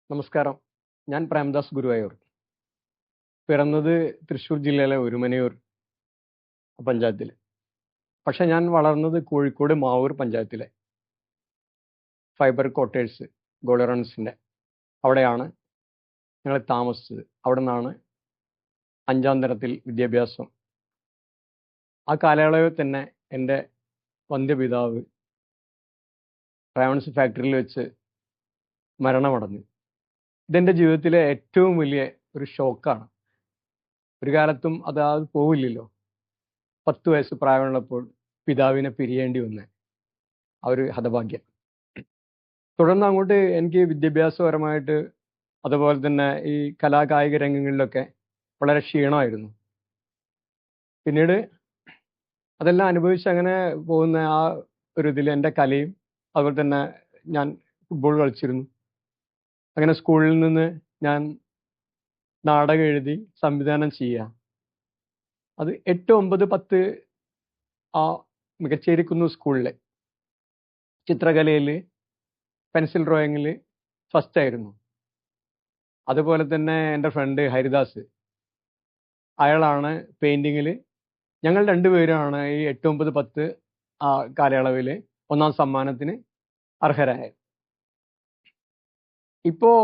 നമസ്കാരം. ഞാൻ പ്രേംദാസ് ഗുരുവായൂർ. പിറന്നത് തൃശ്ശൂർ ജില്ലയിലെ ഒരുമനയൂർ പഞ്ചായത്തിൽ. പക്ഷെ ഞാൻ വളർന്നത് കോഴിക്കോട് മാവൂർ പഞ്ചായത്തിലെ ഫൈബർ ക്വാർട്ടേഴ്സ് ഗോൾഡ് അവിടെയാണ് ഞങ്ങൾ താമസിച്ചത്. അവിടെ നിന്നാണ് 5ാം തരത്തിൽ വിദ്യാഭ്യാസം. ആ കാലയളവിൽ തന്നെ എൻ്റെ വന്ധ്യപിതാവ് റയോൺസ് ഫാക്ടറിയിൽ വെച്ച് മരണമടഞ്ഞു. ഇതെൻ്റെ ജീവിതത്തിലെ ഏറ്റവും വലിയ ഒരു ഷോക്കാണ്. ഒരു കാലത്തും അത് പോവില്ലല്ലോ. 10 വയസ്സ് പ്രായമുള്ളപ്പോൾ പിതാവിനെ പിരിയേണ്ടി വന്ന ആ ഒരു ഹതഭാഗ്യം. തുടർന്ന് അങ്ങോട്ട് എനിക്ക് വിദ്യാഭ്യാസപരമായിട്ട് അതുപോലെ തന്നെ ഈ കലാകായിക രംഗങ്ങളിലൊക്കെ വളരെ ക്ഷീണമായിരുന്നു. പിന്നീട് അതെല്ലാം അനുഭവിച്ച് അങ്ങനെ പോകുന്ന ആ ഒരു ഇതിൽ എൻ്റെ കലയും അതുപോലെ തന്നെ ഞാൻ ഫുട്ബോൾ കളിച്ചിരുന്നു. അങ്ങനെ സ്കൂളിൽ നിന്ന് ഞാൻ നാടകം എഴുതി സംവിധാനം ചെയ്യുക. അത് 8, 9, 10 ആ മികച്ചേരിക്കുന്ന് സ്കൂളിലെ ചിത്രകലയിൽ പെൻസിൽ ഡ്രോയിങ്ങിൽ ഫസ്റ്റ് ആയിരുന്നു. അതുപോലെ തന്നെ എൻ്റെ ഫ്രണ്ട് ഹരിദാസ്, അയാളാണ് പെയിൻറ്റിങ്ങിൽ. ഞങ്ങൾ രണ്ടുപേരുമാണ് ഈ 8, 9, 10 ആ കാലയളവിൽ 1ാം സമ്മാനത്തിന് അർഹരായത്. ഇപ്പോൾ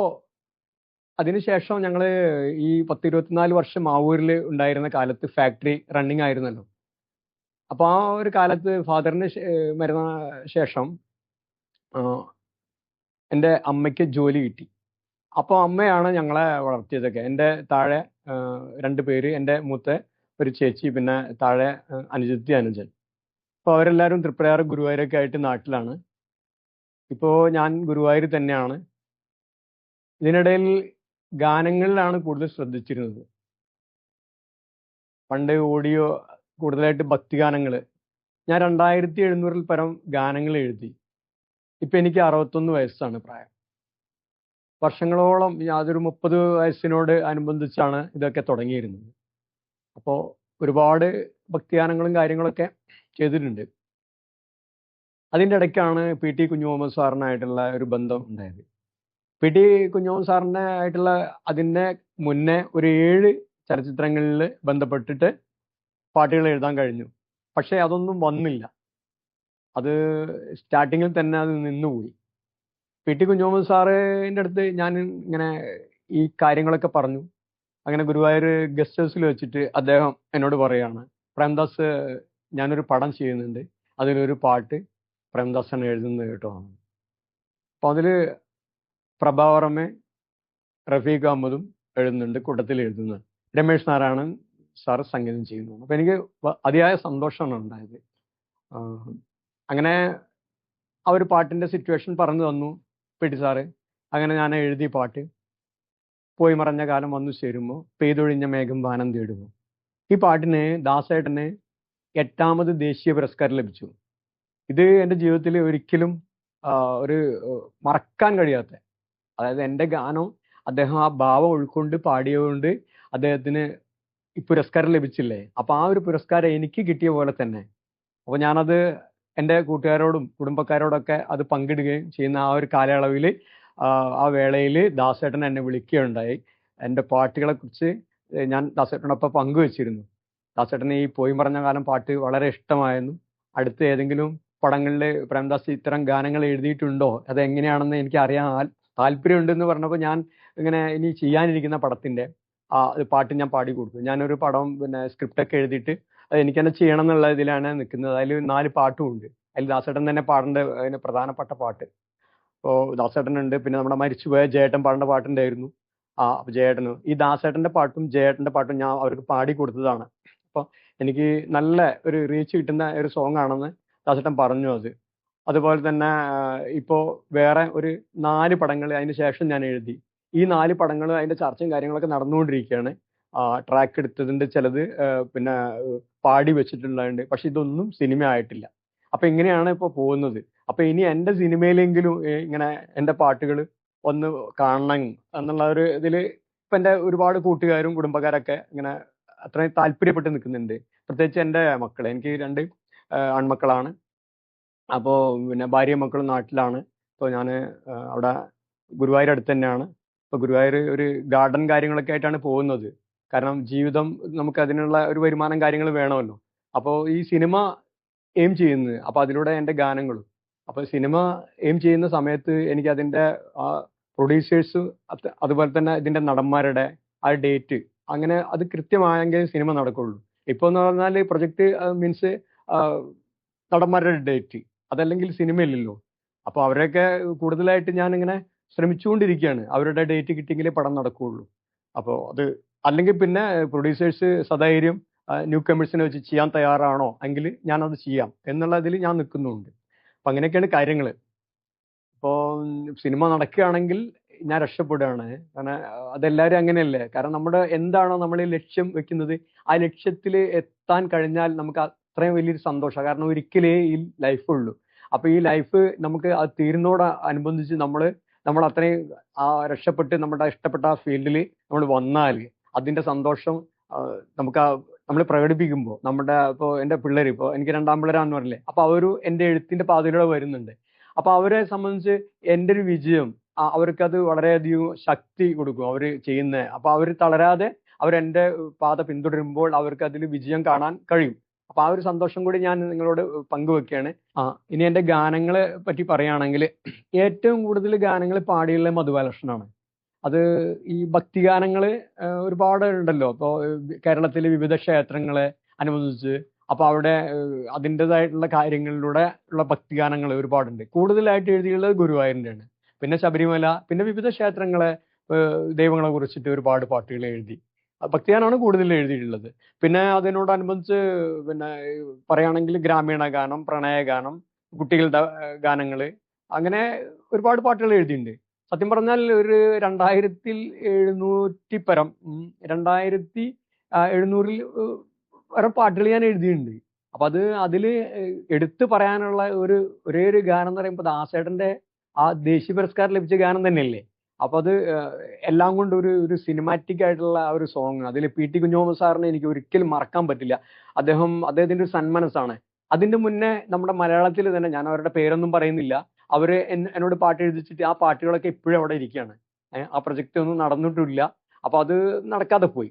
അതിനുശേഷം ഞങ്ങൾ ഈ 10, 24 വർഷം മാവൂരിൽ ഉണ്ടായിരുന്ന കാലത്ത് ഫാക്ടറി റണ്ണിങ് ആയിരുന്നല്ലോ. അപ്പോൾ ആ ഒരു കാലത്ത് ഫാദറിന് മരുന്ന ശേഷം എൻ്റെ അമ്മയ്ക്ക് ജോലി കിട്ടി. അപ്പോൾ അമ്മയാണ് ഞങ്ങളെ വളർത്തിയതൊക്കെ. എൻ്റെ താഴെ 2 പേര്, എൻ്റെ മൂത്ത ഒരു ചേച്ചി, പിന്നെ താഴെ അനുജത്തി, അനുജൻ. അപ്പോൾ അവരെല്ലാവരും തൃപ്രയാർ ഗുരുവായൂരൊക്കെ ആയിട്ട് നാട്ടിലാണ്. ഇപ്പോൾ ഞാൻ ഗുരുവായൂർ തന്നെയാണ്. ഇതിനിടയിൽ ഗാനങ്ങളിലാണ് കൂടുതൽ ശ്രദ്ധിച്ചിരുന്നത്. പണ്ട് ഓഡിയോ കൂടുതലായിട്ട് ഭക്തിഗാനങ്ങൾ. ഞാൻ 2700-ൽ പരം ഗാനങ്ങൾ എഴുതി. ഇപ്പം എനിക്ക് 61 വയസ്സാണ് പ്രായം. വർഷങ്ങളോളം അതൊരു 30 വയസ്സിനോട് അനുബന്ധിച്ചാണ് ഇതൊക്കെ തുടങ്ങിയിരുന്നത്. അപ്പോൾ ഒരുപാട് ഭക്തിഗാനങ്ങളും കാര്യങ്ങളൊക്കെ ചെയ്തിട്ടുണ്ട്. അതിൻ്റെ ഇടയ്ക്കാണ് പി ടി കുഞ്ഞുമുഹമ്മദ് സാറിനായിട്ടുള്ള ഒരു ബന്ധം ഉണ്ടായത്. പി ടി കുഞ്ഞുമുഹമ്മദ് സാറിൻ്റെ ആയിട്ടുള്ള അതിൻ്റെ മുന്നേ ഒരു 7 ചലച്ചിത്രങ്ങളിൽ ബന്ധപ്പെട്ടിട്ട് പാട്ടുകൾ എഴുതാൻ കഴിഞ്ഞു. പക്ഷേ അതൊന്നും വന്നില്ല. അത് സ്റ്റാർട്ടിങ്ങിൽ തന്നെ അത് നിന്നുപോയി. പി ടി കുഞ്ഞുമുഹമ്മദ് സാറിൻ്റെ അടുത്ത് ഞാൻ ഇങ്ങനെ ഈ കാര്യങ്ങളൊക്കെ പറഞ്ഞു. അങ്ങനെ ഗുരുവായൂർ ഗസ്റ്റ് ഹൗസിൽ വെച്ചിട്ട് അദ്ദേഹം എന്നോട് പറയുകയാണ്, പ്രേംദാസ്, ഞാനൊരു പടം ചെയ്യുന്നുണ്ട്, അതിലൊരു പാട്ട് പ്രേംദാസാണ് എഴുതുന്നത് കേട്ടോ. അപ്പോൾ അതിൽ പ്രഭാവർമ്മ, റഫീഖ് അഹമ്മദും എഴുതുന്നുണ്ട്, കൂട്ടത്തിൽ എഴുതുന്നത് രമേശ് നാരായണൻ സാർ സംഗീതം ചെയ്യുന്നു. അപ്പോൾ എനിക്ക് അതിയായ സന്തോഷമാണ് ഉണ്ടായത്. അങ്ങനെ ആ ഒരു പാട്ടിൻ്റെ സിറ്റുവേഷൻ പറഞ്ഞു തന്നു പി ടി സാറ്. അങ്ങനെ ഞാൻ എഴുതിയ പാട്ട് പോയി മറഞ്ഞ കാലം വന്നു ചേരുമ്പോൾ പെയ്തൊഴിഞ്ഞ മേഘം വാനം തേടുന്നു. ഈ പാട്ടിന് ദാസേട്ടന് 8ാമത് ദേശീയ പുരസ്കാരം ലഭിച്ചു. ഇത് എൻ്റെ ജീവിതത്തിൽ ഒരിക്കലും ഒരു മറക്കാൻ കഴിയാത്ത, അതായത് എൻ്റെ ഗാനം അദ്ദേഹം ആ ഭാവം ഉൾക്കൊണ്ട് പാടിയതുകൊണ്ട് അദ്ദേഹത്തിന് ഈ പുരസ്കാരം ലഭിച്ചില്ലേ. അപ്പോൾ ആ ഒരു പുരസ്കാരം എനിക്ക് കിട്ടിയ പോലെ തന്നെ. അപ്പോൾ ഞാനത് എൻ്റെ കൂട്ടുകാരോടും കുടുംബക്കാരോടൊക്കെ അത് പങ്കിടുകയും ചെയ്യുന്ന ആ ഒരു കാലയളവിൽ ആ വേളയിൽ ദാസേട്ടൻ എന്നെ വിളിക്കുകയുണ്ടായി. എൻ്റെ പാട്ടുകളെക്കുറിച്ച് ഞാൻ ദാസേട്ടനൊപ്പം പങ്കുവച്ചിരുന്നു. ദാസേട്ടന് ഈ പോയി മറഞ്ഞ കാലം പാട്ട് വളരെ ഇഷ്ടമായിരുന്നു. അടുത്ത ഏതെങ്കിലും പടങ്ങളിൽ പ്രേംദാസ് ഇത്തരം ഗാനങ്ങൾ എഴുതിയിട്ടുണ്ടോ, അതെങ്ങനെയാണെന്ന് എനിക്ക് അറിയാൻ താല്പര്യമുണ്ടെന്ന് പറഞ്ഞപ്പോൾ ഞാൻ ഇങ്ങനെ ഇനി ചെയ്യാനിരിക്കുന്ന പടത്തിൻ്റെ പാട്ട് ഞാൻ പാടി കൊടുത്തു. ഞാനൊരു പടം സ്ക്രിപ്റ്റൊക്കെ എഴുതിയിട്ട് അത് എനിക്ക് തന്നെ ചെയ്യണം എന്നുള്ള ഇതിലാണ് നിൽക്കുന്നത്. അതിൽ 4 പാട്ടും ഉണ്ട്. അതിൽ ദാസേട്ടൻ തന്നെ പാടേണ്ട അതിന് പ്രധാനപ്പെട്ട പാട്ട്. അപ്പോൾ ദാസേട്ടനുണ്ട്, പിന്നെ നമ്മുടെ മരിച്ചുപോയ ജയേട്ടൻ പാടേണ്ട പാട്ടുണ്ടായിരുന്നു. അപ്പോൾ ജയേട്ടനും ഈ ദാസേട്ടൻ്റെ പാട്ടും ജയേട്ടൻ്റെ പാട്ടും ഞാൻ അവർക്ക് പാടി കൊടുത്തതാണ്. അപ്പോൾ എനിക്ക് നല്ല ഒരു റീച്ച് കിട്ടുന്ന ഒരു സോങ് ആണെന്ന് ദാസേട്ടൻ പറഞ്ഞു. അതുപോലെ തന്നെ ഇപ്പോൾ വേറെ ഒരു 4 പടങ്ങൾ അതിന് ശേഷം ഞാൻ എഴുതി. ഈ 4 പടങ്ങൾ അതിൻ്റെ ചർച്ചയും കാര്യങ്ങളൊക്കെ നടന്നുകൊണ്ടിരിക്കുകയാണ്. ട്രാക്ക് എടുത്തതിൻ്റെ ചിലത് പിന്നെ പാടി വെച്ചിട്ടുള്ളതുണ്ട്. പക്ഷെ ഇതൊന്നും സിനിമ ആയിട്ടില്ല. അപ്പം ഇങ്ങനെയാണ് ഇപ്പോൾ പോകുന്നത്. അപ്പം ഇനി എൻ്റെ സിനിമയിലെങ്കിലും ഇങ്ങനെ എൻ്റെ പാട്ടുകൾ ഒന്ന് കാണണം എന്നുള്ള ഒരു ഇതിൽ ഇപ്പം എൻ്റെ ഒരുപാട് കൂട്ടുകാരും കുടുംബക്കാരൊക്കെ ഇങ്ങനെ അത്രയും താല്പര്യപ്പെട്ട് നിൽക്കുന്നുണ്ട്. പ്രത്യേകിച്ച് എൻ്റെ മക്കൾ, എനിക്ക് 2 ആൺമക്കളാണ്. അപ്പോൾ പിന്നെ ഭാര്യയും മക്കളും നാട്ടിലാണ്. അപ്പോൾ ഞാൻ അവിടെ ഗുരുവായൂർ അടുത്ത് തന്നെയാണ്. ഇപ്പൊ ഗുരുവായൂർ ഒരു ഗാർഡൻ കാര്യങ്ങളൊക്കെ ആയിട്ടാണ് പോകുന്നത്. കാരണം ജീവിതം നമുക്ക് അതിനുള്ള ഒരു വരുമാനം കാര്യങ്ങൾ വേണമല്ലോ. അപ്പോൾ ഈ സിനിമ എയിം ചെയ്യുന്നത്, അപ്പൊ അതിലൂടെ എൻ്റെ ഗാനങ്ങളും. അപ്പൊ സിനിമ എയിം ചെയ്യുന്ന സമയത്ത് എനിക്ക് അതിന്റെ ആ പ്രൊഡ്യൂസേഴ്സ്, അതുപോലെ തന്നെ ഇതിന്റെ നടന്മാരുടെ ആ ഡേറ്റ്, അങ്ങനെ അത് കൃത്യമായെങ്കിൽ സിനിമ നടക്കുള്ളൂ. ഇപ്പൊ എന്ന് പറഞ്ഞാൽ പ്രൊജക്ട് മീൻസ് നടന്മാരുടെ ഡേറ്റ്, അതല്ലെങ്കിൽ സിനിമയില്ലല്ലോ. അപ്പൊ അവരെയൊക്കെ കൂടുതലായിട്ട് ഞാൻ ഇങ്ങനെ ശ്രമിച്ചുകൊണ്ടിരിക്കുകയാണ്. അവരുടെ ഡേറ്റ് കിട്ടിയെങ്കിലേ പടം നടക്കുകയുള്ളൂ. അപ്പോൾ അത് അല്ലെങ്കിൽ പിന്നെ പ്രൊഡ്യൂസേഴ്സ് സധൈര്യം ന്യൂ കമേഴ്സിനെ വെച്ച് ചെയ്യാൻ തയ്യാറാണോ എങ്കിൽ ഞാനത് ചെയ്യാം എന്നുള്ള ഇതിൽ ഞാൻ നിൽക്കുന്നുണ്ട്. അപ്പൊ അങ്ങനെയൊക്കെയാണ് കാര്യങ്ങൾ. ഇപ്പോൾ സിനിമ നടക്കുകയാണെങ്കിൽ ഞാൻ രക്ഷപ്പെടുകയാണ്. കാരണം അതെല്ലാവരും അങ്ങനെയല്ലേ. കാരണം നമ്മുടെ എന്താണോ നമ്മൾ ലക്ഷ്യം വെക്കുന്നത്, ആ ലക്ഷ്യത്തിൽ എത്താൻ കഴിഞ്ഞാൽ നമുക്ക് അത്രയും വലിയൊരു സന്തോഷമാണ്. കാരണം ഒരിക്കലേ ഈ ലൈഫ് ഉള്ളൂ. അപ്പൊ ഈ ലൈഫ് നമുക്ക് അത് തീരുന്നോട് അനുബന്ധിച്ച് നമ്മൾ അത്രയും രക്ഷപ്പെട്ട് നമ്മുടെ ഇഷ്ടപ്പെട്ട ആ ഫീൽഡിൽ നമ്മൾ വന്നാൽ അതിന്റെ സന്തോഷം നമുക്ക് നമ്മൾ പ്രകടിപ്പിക്കുമ്പോൾ നമ്മുടെ ഇപ്പോൾ എൻ്റെ പിള്ളേർ, ഇപ്പോൾ എനിക്ക് 2 ആൺപിള്ളേരാന്ന് പറഞ്ഞില്ലേ, അപ്പൊ അവര് എൻ്റെ എഴുത്തിന്റെ പാതയിലൂടെ വരുന്നുണ്ട്. അപ്പൊ അവരെ സംബന്ധിച്ച് എൻ്റെ ഒരു വിജയം അവർക്കത് വളരെയധികം ശക്തി കൊടുക്കും അവർ ചെയ്യുന്നത്. അപ്പൊ അവർ തളരാതെ അവരെൻ്റെ പാത പിന്തുടരുമ്പോൾ അവർക്ക് അതിൽ വിജയം കാണാൻ കഴിയും. അപ്പൊ ആ ഒരു സന്തോഷം കൂടി ഞാൻ നിങ്ങളോട് പങ്കുവെക്കുകയാണ്. ഇനി എൻ്റെ ഗാനങ്ങളെ പറ്റി പറയുകയാണെങ്കിൽ ഏറ്റവും കൂടുതൽ ഗാനങ്ങൾ പാടിയുള്ള മധുബാലകൃഷ്ണനാണ്. അത് ഈ ഭക്തിഗാനങ്ങൾ ഒരുപാട് ഉണ്ടല്ലോ. ഇപ്പോൾ കേരളത്തിലെ വിവിധ ക്ഷേത്രങ്ങളെ അനുബന്ധിച്ച്, അപ്പൊ അവിടെ അതിൻ്റെതായിട്ടുള്ള കാര്യങ്ങളിലൂടെ ഉള്ള ഭക്തിഗാനങ്ങൾ ഒരുപാടുണ്ട്. കൂടുതലായിട്ട് എഴുതിയുള്ളത് ഗുരുവായൂരിൻ്റെയാണ്. പിന്നെ ശബരിമല, പിന്നെ വിവിധ ക്ഷേത്രങ്ങളെ ദൈവങ്ങളെ കുറിച്ചിട്ട് ഒരുപാട് പാട്ടുകൾ എഴുതി. ഭക്തിഗാനമാണ് കൂടുതൽ എഴുതിയിട്ടുള്ളത്. പിന്നെ അതിനോടനുബന്ധിച്ച് പിന്നെ പറയുകയാണെങ്കിൽ ഗ്രാമീണ ഗാനം, പ്രണയഗാനം, കുട്ടികളുടെ ഗാനങ്ങൾ, അങ്ങനെ ഒരുപാട് പാട്ടുകൾ എഴുതിയിട്ടുണ്ട്. സത്യം പറഞ്ഞാൽ ഒരു 2700 പരം 2700 വരെ പാട്ടുകൾ ഞാൻ എഴുതിയിട്ടുണ്ട്. അപ്പൊ അതില് എടുത്തു പറയാനുള്ള ഒരേ ഒരു ഗാനം എന്ന് പറയുമ്പോൾ ദാസേട്ടന്റെ ആ ദേശീയ പുരസ്കാരം ലഭിച്ച ഗാനം തന്നെയല്ലേ. അപ്പൊ അത് എല്ലാം കൊണ്ട് ഒരു സിനിമാറ്റിക് ആയിട്ടുള്ള ആ ഒരു സോങ്. അതിൽ പി.ടി. കുഞ്ഞുമുഹമ്മദ് സാറിനെ എനിക്ക് ഒരിക്കലും മറക്കാൻ പറ്റില്ല. അദ്ദേഹത്തിന്റെ ഒരു സന്മനസ്സാണ്. അതിന്റെ മുന്നേ നമ്മുടെ മലയാളത്തിൽ തന്നെ, ഞാൻ അവരുടെ പേരൊന്നും പറയുന്നില്ല, അവര് എന്നോട് പാട്ട് എഴുതിച്ചിട്ട് ആ പാട്ടുകളൊക്കെ ഇപ്പോഴും അവിടെ ഇരിക്കുകയാണ്. ആ പ്രൊജക്റ്റ് ഒന്നും നടന്നിട്ടില്ല. അപ്പൊ അത് നടക്കാതെ പോയി.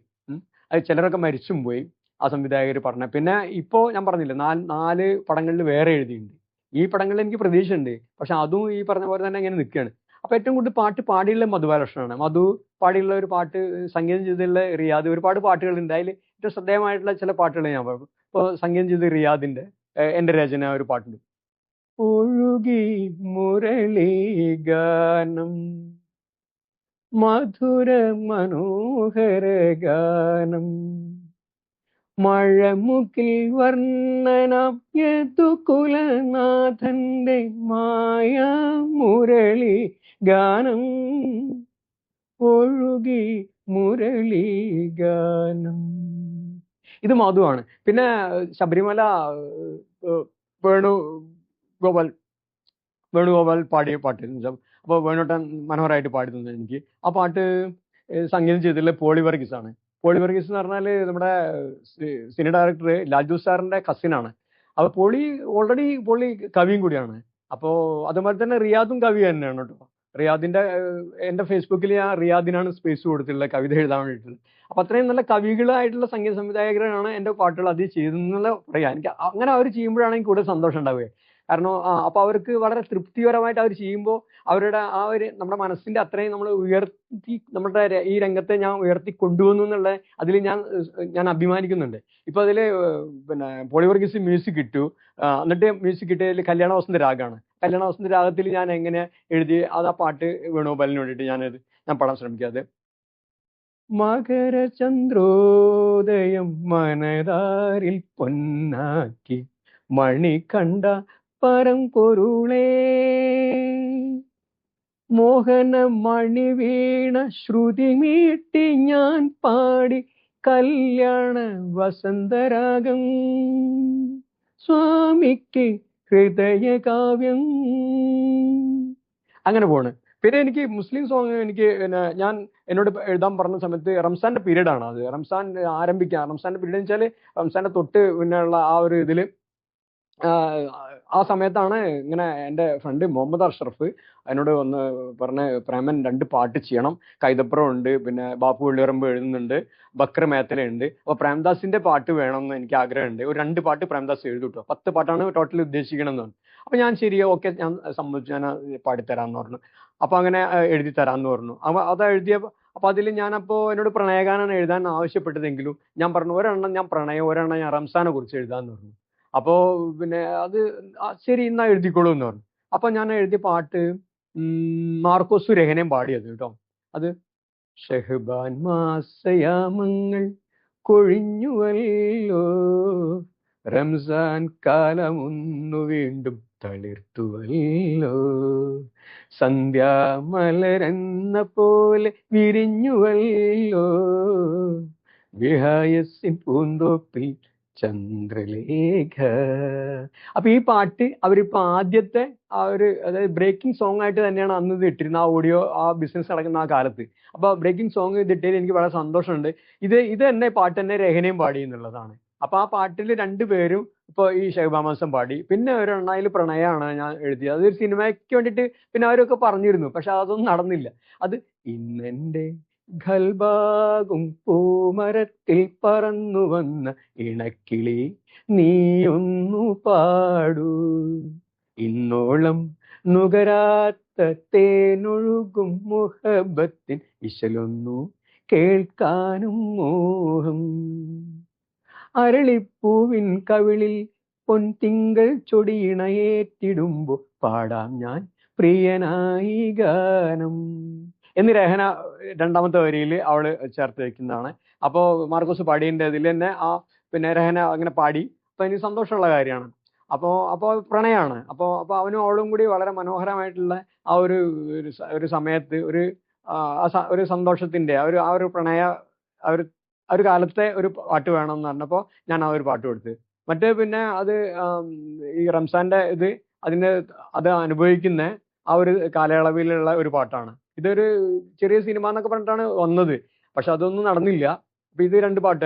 അത് ചിലരൊക്കെ മരിച്ചും പോയി ആ സംവിധായകർ പറഞ്ഞ. പിന്നെ ഇപ്പോ ഞാൻ പറഞ്ഞില്ല, 4 പടങ്ങളിൽ വേറെ എഴുതിയിട്ടുണ്ട്. ഈ പടങ്ങളിൽ എനിക്ക് പ്രതീക്ഷയുണ്ട്. പക്ഷെ അതും ഈ പറഞ്ഞ പോലെ തന്നെ ഇങ്ങനെ നിൽക്കുകയാണ്. അപ്പൊ ഏറ്റവും കൂടുതൽ പാട്ട് പാടിയുള്ള മധുബാലകൃഷ്ണനാണ്. മധു പാടിയുള്ള ഒരു പാട്ട്, സംഗീതം ചെയ്തിട്ടുള്ള റിയാദ്, ഒരുപാട് പാട്ടുകളുണ്ട്. അതിൽ ഏറ്റവും ശ്രദ്ധേയമായിട്ടുള്ള ചില പാട്ടുകൾ ഞാൻ പറയും. ഇപ്പോൾ സംഗീതം ചെയ്ത് റിയാദിന്റെ എന്റെ രചന ഒരു പാട്ടുണ്ട്. ഒഴുകി മുരളി ഗാനം, മധുര മനോഹര ഗാനം, മഴമുകിൽ വർണ്ണനം യദുകുലനാഥന്റെ മായ മുരളി ഗാനം, ഒഴുകി മുരളി ഗാനം. ഇത് മധുവാണ്. പിന്നെ ശബരിമല വേണുഗോപാൽ പാടിയ പാട്ട്. അപ്പോൾ വേണുട്ടൻ മനോഹരമായിട്ട് പാടി തന്നെ എനിക്ക്. ആ പാട്ട് സംഗീതം ചെയ്തിട്ടുള്ള പോളി വർഗീസ് ആണ്. പോളി വർഗീസ് എന്ന് പറഞ്ഞാൽ നമ്മുടെ സിനി ഡയറക്ടർ ലാൽജു സാറിന്റെ കസിനാണ്. അപ്പൊ ഓൾറെഡി കവിയും കൂടിയാണ്. അപ്പോൾ അതുപോലെ തന്നെ റിയാദും കവി തന്നെയാണ് കേട്ടോ. റിയാദിന്റെ എൻ്റെ ഫേസ്ബുക്കിൽ ഞാൻ റിയാദിനാണ് സ്പേസ് കൊടുത്തിട്ടുള്ളത് കവിത എഴുതാൻ വേണ്ടിയിട്ടുള്ളത്. അപ്പൊ അത്രയും നല്ല കവികളായിട്ടുള്ള സംഗീത സംവിധായകരാണ് എൻ്റെ പാട്ടുകൾ അത് ചെയ്തെന്നുള്ള പറയാം. എനിക്ക് അങ്ങനെ അവർ ചെയ്യുമ്പോഴാണ് എനിക്ക് കൂടുതൽ സന്തോഷം ഉണ്ടാവുക. കാരണം അപ്പൊ അവർക്ക് വളരെ തൃപ്തികരമായിട്ട് അവർ ചെയ്യുമ്പോൾ അവരുടെ ആ ഒരു നമ്മുടെ മനസ്സിന്റെ അത്രയും നമ്മൾ ഉയർത്തി, നമ്മുടെ ഈ രംഗത്തെ ഞാൻ ഉയർത്തി കൊണ്ടുവന്നു എന്നുള്ള അതിൽ ഞാൻ അഭിമാനിക്കുന്നുണ്ട്. ഇപ്പൊ അതില് പിന്നെ പോളി വർഗീസ് മ്യൂസിക് ഇട്ടു. എന്നിട്ട് മ്യൂസിക് ഇട്ടതിൽ കല്യാണ വസന്ത രാഗമാണ്. കല്യാണ വസന്ത രാഗത്തിൽ ഞാൻ എങ്ങനെ എഴുതി അത് ആ പാട്ട് വേണുഗോപാലിന് വേണ്ടിയിട്ട് ഞാൻ പാടാൻ ശ്രമിക്കാതെ. മകരചന്ദ്രോദയം മനതാരിൽ പൊന്നാക്കി മണികണ്ഠ പരംപൊരുളേ, മോഹന മണിവീണ ശ്രുതി മീട്ടി ഞാൻ പാടി കല്യാണ വസന്തരാഗം, സ്വാമിക്ക് ഹൃദയകാവ്യം. അങ്ങനെ പോണ്. പിന്നെ എനിക്ക് മുസ്ലിം സോങ് ഞാൻ എന്നോട് എഴുതാൻ പറഞ്ഞ സമയത്ത് റംസാന്റെ പീരീഡ് ആണ്. അത് റംസാൻ റംസാന്റെ പീരീഡ് എന്ന് വെച്ചാൽ റംസാന്റെ തൊട്ട് പിന്നെയുള്ള ആ ഒരു ഇതില് ആ സമയത്താണ് ഇങ്ങനെ എൻ്റെ ഫ്രണ്ട് മുഹമ്മദ് അഷ്റഫ് എന്നോട് ഒന്ന് പറഞ്ഞ്, പ്രേമൻ 2 പാട്ട് ചെയ്യണം, കൈതപ്പുറം ഉണ്ട്, പിന്നെ ബാപ്പു വെള്ളിയറമ്പ് എഴുതുന്നുണ്ട്, ബക്കർ മേത്തല ഉണ്ട്, അപ്പോൾ പ്രേംദാസിന്റെ പാട്ട് വേണമെന്ന് എനിക്ക് ആഗ്രഹമുണ്ട്, ഒരു 2 പാട്ട് പ്രേംദാസ് എഴുതും കേട്ടോ, 10 പാട്ടാണ് ടോട്ടൽ ഉദ്ദേശിക്കണം എന്ന് പറഞ്ഞു. അപ്പൊ ഞാൻ ശരി, ഓക്കെ, ഞാൻ സമ്മതിച്ചു, ഞാൻ പാടിത്തരാന്ന് പറഞ്ഞു. അപ്പൊ അങ്ങനെ എഴുതി തരാന്ന് പറഞ്ഞു. അപ്പൊ അത് എഴുതിയ, അപ്പൊ അതിൽ ഞാനപ്പോ എന്നോട് പ്രണയഗാനാണ് എഴുതാൻ ആവശ്യപ്പെട്ടതെങ്കിലും ഞാൻ പറഞ്ഞു, ഒരെണ്ണം ഞാൻ പ്രണയം, ഒരെണ്ണം ഞാൻ റംസാനെ കുറിച്ച് എഴുതാന്ന് പറഞ്ഞു. അപ്പോ പിന്നെ അത് ശരി എന്നാ എഴുതിക്കോളൂ എന്ന് പറഞ്ഞു. അപ്പൊ ഞാൻ എഴുതിയ പാട്ട് മാർക്കോസ് രഹനയും പാടിയത് കേട്ടോ. അത് ഷഹബാൻ മാസയാമങ്ങൾ കൊഴിഞ്ഞുവല്ലോ, റംസാൻ കാലമൊന്നു വീണ്ടും തളിർത്തുവല്ലോ, സന്ധ്യാമലരെന്ന പോലെ വിരിഞ്ഞുവല്ലോ, വിഹായസിൻ പൂന്തോപ്പിൽ ചന്ദ്രലേഖ. അപ്പൊ ഈ പാട്ട് അവരിപ്പോ ആദ്യത്തെ ആ ഒരു, അതായത് ബ്രേക്കിംഗ് സോങ് ആയിട്ട് തന്നെയാണ് അന്ന് ഇത് ഇട്ടിരുന്നത്, ആ ഓഡിയോ, ആ ബിസിനസ് നടക്കുന്ന ആ കാലത്ത്. അപ്പൊ ബ്രേക്കിംഗ് സോങ് ഇതിട്ടതിൽ എനിക്ക് വളരെ സന്തോഷമുണ്ട്. ഇത് തന്നെ പാട്ട് തന്നെ രഹനയും പാടി എന്നുള്ളതാണ്. അപ്പൊ ആ പാട്ടിൽ 2 പേരും ഇപ്പൊ ഈ ഷഹബാമാസം പാടി. പിന്നെ ഒരെണ്ണയിൽ പ്രണയമാണ് ഞാൻ എഴുതിയത്, അതൊരു സിനിമയ്ക്ക് വേണ്ടിയിട്ട് പിന്നെ അവരൊക്കെ പറഞ്ഞിരുന്നു, പക്ഷെ അതൊന്നും നടന്നില്ല. അത് ഇന്നെന്റെ ഖൽബാകും പൂമരത്തിൽ പറന്നു വന്ന ഇണക്കിളി നീയൊന്നു പാടൂ, ഇന്നോളം നുകരാത്ത തേനൊഴുകും മുഹബത്തിൻ ഇശലൊന്നു കേൾക്കാനും മോഹം, അരളിപ്പൂവിൻ കവിളിൽ പൊൻതിങ്കൾ ചൊടിയിണയേറ്റിടുമ്പോ പാടാം ഞാൻ പ്രിയനായി ഗാനം എന്ന് രഹന 2ാമത്തെ വരിയിൽ അവള് ചേർത്ത് വെക്കുന്നതാണ്. അപ്പോ മാർക്കോസ് പാടിയതിന്റെ ഇതിൽ തന്നെ ആ പിന്നെ രഹന അങ്ങനെ പാടി. അപ്പൊ എനിക്ക് സന്തോഷമുള്ള കാര്യമാണ്. അപ്പോ പ്രണയമാണ്. അപ്പോ അവനും അവളും കൂടി വളരെ മനോഹരമായിട്ടുള്ള ആ ഒരു സമയത്ത് ഒരു സന്തോഷത്തിന്റെ ആ ഒരു പ്രണയ ആ ഒരു കാലത്തെ ഒരു പാട്ട് വേണമെന്ന് പറഞ്ഞപ്പോൾ ഞാൻ ആ ഒരു പാട്ട് കൊടുത്ത്. മറ്റേ പിന്നെ അത് ഈ റംസാന്റെ അത് അനുഭവിക്കുന്ന ആ ഒരു കാലയളവിലുള്ള ഒരു പാട്ടാണ്. ഇതൊരു ചെറിയ സിനിമ എന്നൊക്കെ പറഞ്ഞിട്ടാണ് വന്നത്, പക്ഷെ അതൊന്നും നടന്നില്ല. അപ്പൊ ഇത് 2 പാട്ട്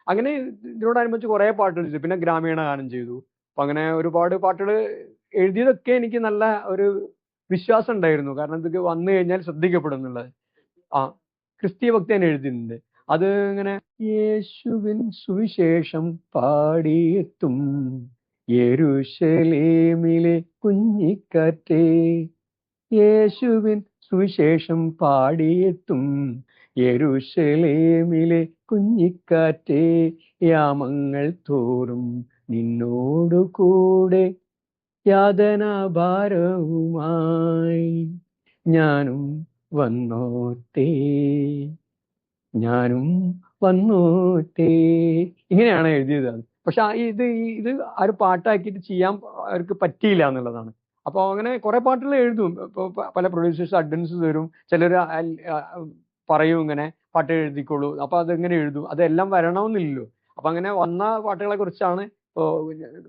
അങ്ങനെ ഇതിനോടനുബന്ധിച്ച് കുറെ പാട്ടുകൾ ചെയ്തു. പിന്നെ ഗ്രാമീണ ഗാനം ചെയ്തു. അപ്പൊ അങ്ങനെ ഒരുപാട് പാട്ടുകൾ എഴുതിയതൊക്കെ എനിക്ക് നല്ല ഒരു വിശ്വാസം ഉണ്ടായിരുന്നു, കാരണം ഇതൊക്കെ വന്നു കഴിഞ്ഞാൽ ശ്രദ്ധിക്കപ്പെടും എന്നുള്ളത്. ആ ക്രിസ്തീയ ഭക്തിയാണ് എഴുതുന്നത്. അത് ഇങ്ങനെ യേശുവിൻ സുവിശേഷം പാടിയെത്തും യെരൂശലേമിലെ കുഞ്ഞിക്കാറ്റേ, യേശുവിൻ സുവിശേഷം പാടിയെത്തും യെരൂശലേമിലെ കുഞ്ഞിക്കാറ്റേ, യാമങ്ങൾ തോറും നിന്നോടു കൂടെ യാതനാഭാരവുമായി ഞാനും വന്നോട്ടേ, ഞാനും വന്നോട്ടേ. ഇങ്ങനെയാണ് എഴുതിയത്. പക്ഷെ ഇത് ആ ഒരു പാട്ടാക്കിയിട്ട് ചെയ്യാൻ അവർക്ക് പറ്റിയില്ല എന്നുള്ളതാണ്. അപ്പോൾ അങ്ങനെ കുറെ പാട്ടുകൾ എഴുതും. ഇപ്പോൾ പല പ്രൊഡ്യൂസേഴ്സ് അഡ്വാൻസ് തരും, ചിലർ പറയും ഇങ്ങനെ പാട്ട് എഴുതിക്കോളൂ, അപ്പൊ അതെങ്ങനെ എഴുതും, അതെല്ലാം വരണമെന്നില്ലല്ലോ. അപ്പൊ അങ്ങനെ വന്ന പാട്ടുകളെ കുറിച്ചാണ് ഇപ്പോൾ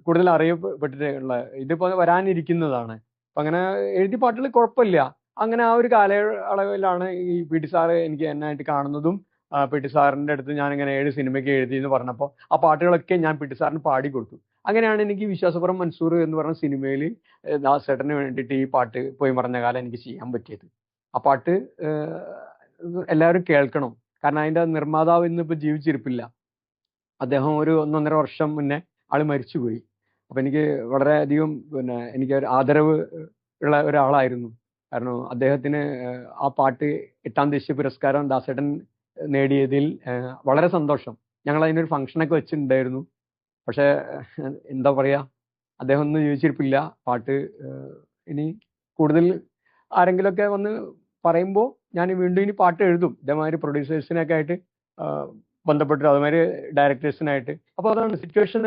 കൂടുതൽ അറിയപ്പെട്ടിട്ടുള്ളത്. ഇതിപ്പോ വരാനിരിക്കുന്നതാണ്. അപ്പൊ അങ്ങനെ എഴുതിയ പാട്ടുകൾ കുഴപ്പമില്ല. അങ്ങനെ ആ ഒരു കാലയളവിലാണ് ഈ പി ടി സാറ് എനിക്ക് എന്നായിട്ട് കാണുന്നതും. പി ടി സാറിന്റെ അടുത്ത് ഞാനിങ്ങനെ 7 സിനിമയ്ക്ക് എഴുതി എന്ന് പറഞ്ഞപ്പോൾ ആ പാട്ടുകളൊക്കെ ഞാൻ പി ടി സാറിന് പാടിക്കൊടുത്തു. അങ്ങനെയാണ് എനിക്ക് വിശ്വാസപുറം മൻസൂർ എന്ന് പറഞ്ഞ സിനിമയിൽ ദാസേട്ടന് വേണ്ടിയിട്ട് ഈ പാട്ട് പോയി മറഞ്ഞ കാലം എനിക്ക് ചെയ്യാൻ പറ്റിയത്. ആ പാട്ട് എല്ലാവരും കേൾക്കണം, കാരണം അതിന്റെ നിർമ്മാതാവ് ഇന്നിപ്പോൾ ജീവിച്ചിരിപ്പില്ല. അദ്ദേഹം ഒരു 1.5 വർഷം മുന്നേ ആള് മരിച്ചുപോയി. അപ്പൊ എനിക്ക് വളരെയധികം എനിക്ക് ഒരു ആദരവ് ഉള്ള ഒരാളായിരുന്നു. കാരണം അദ്ദേഹത്തിന് ആ പാട്ട് 8ാം ദേശീയ പുരസ്കാരം ദാസേട്ടൻ നേടിയതിൽ വളരെ സന്തോഷം. ഞങ്ങൾ അതിനൊരു ഫംഗ്ഷനൊക്കെ വെച്ചിട്ടുണ്ടായിരുന്നു. പക്ഷെ എന്താ പറയാ, അദ്ദേഹം ഒന്നും ജീവിച്ചിരിപ്പില്ല. പാട്ട് ഇനി കൂടുതൽ ആരെങ്കിലുമൊക്കെ വന്ന് പറയുമ്പോൾ ഞാൻ വീണ്ടും ഇനി പാട്ട് എഴുതും, ഇതേമാതിരി പ്രൊഡ്യൂസേഴ്സിനൊക്കെ ആയിട്ട് ബന്ധപ്പെട്ടിട്ട്, അതുമാതിരി ഡയറക്ടേഴ്സിനായിട്ട്. അപ്പൊ അതാണ് സിറ്റുവേഷൻ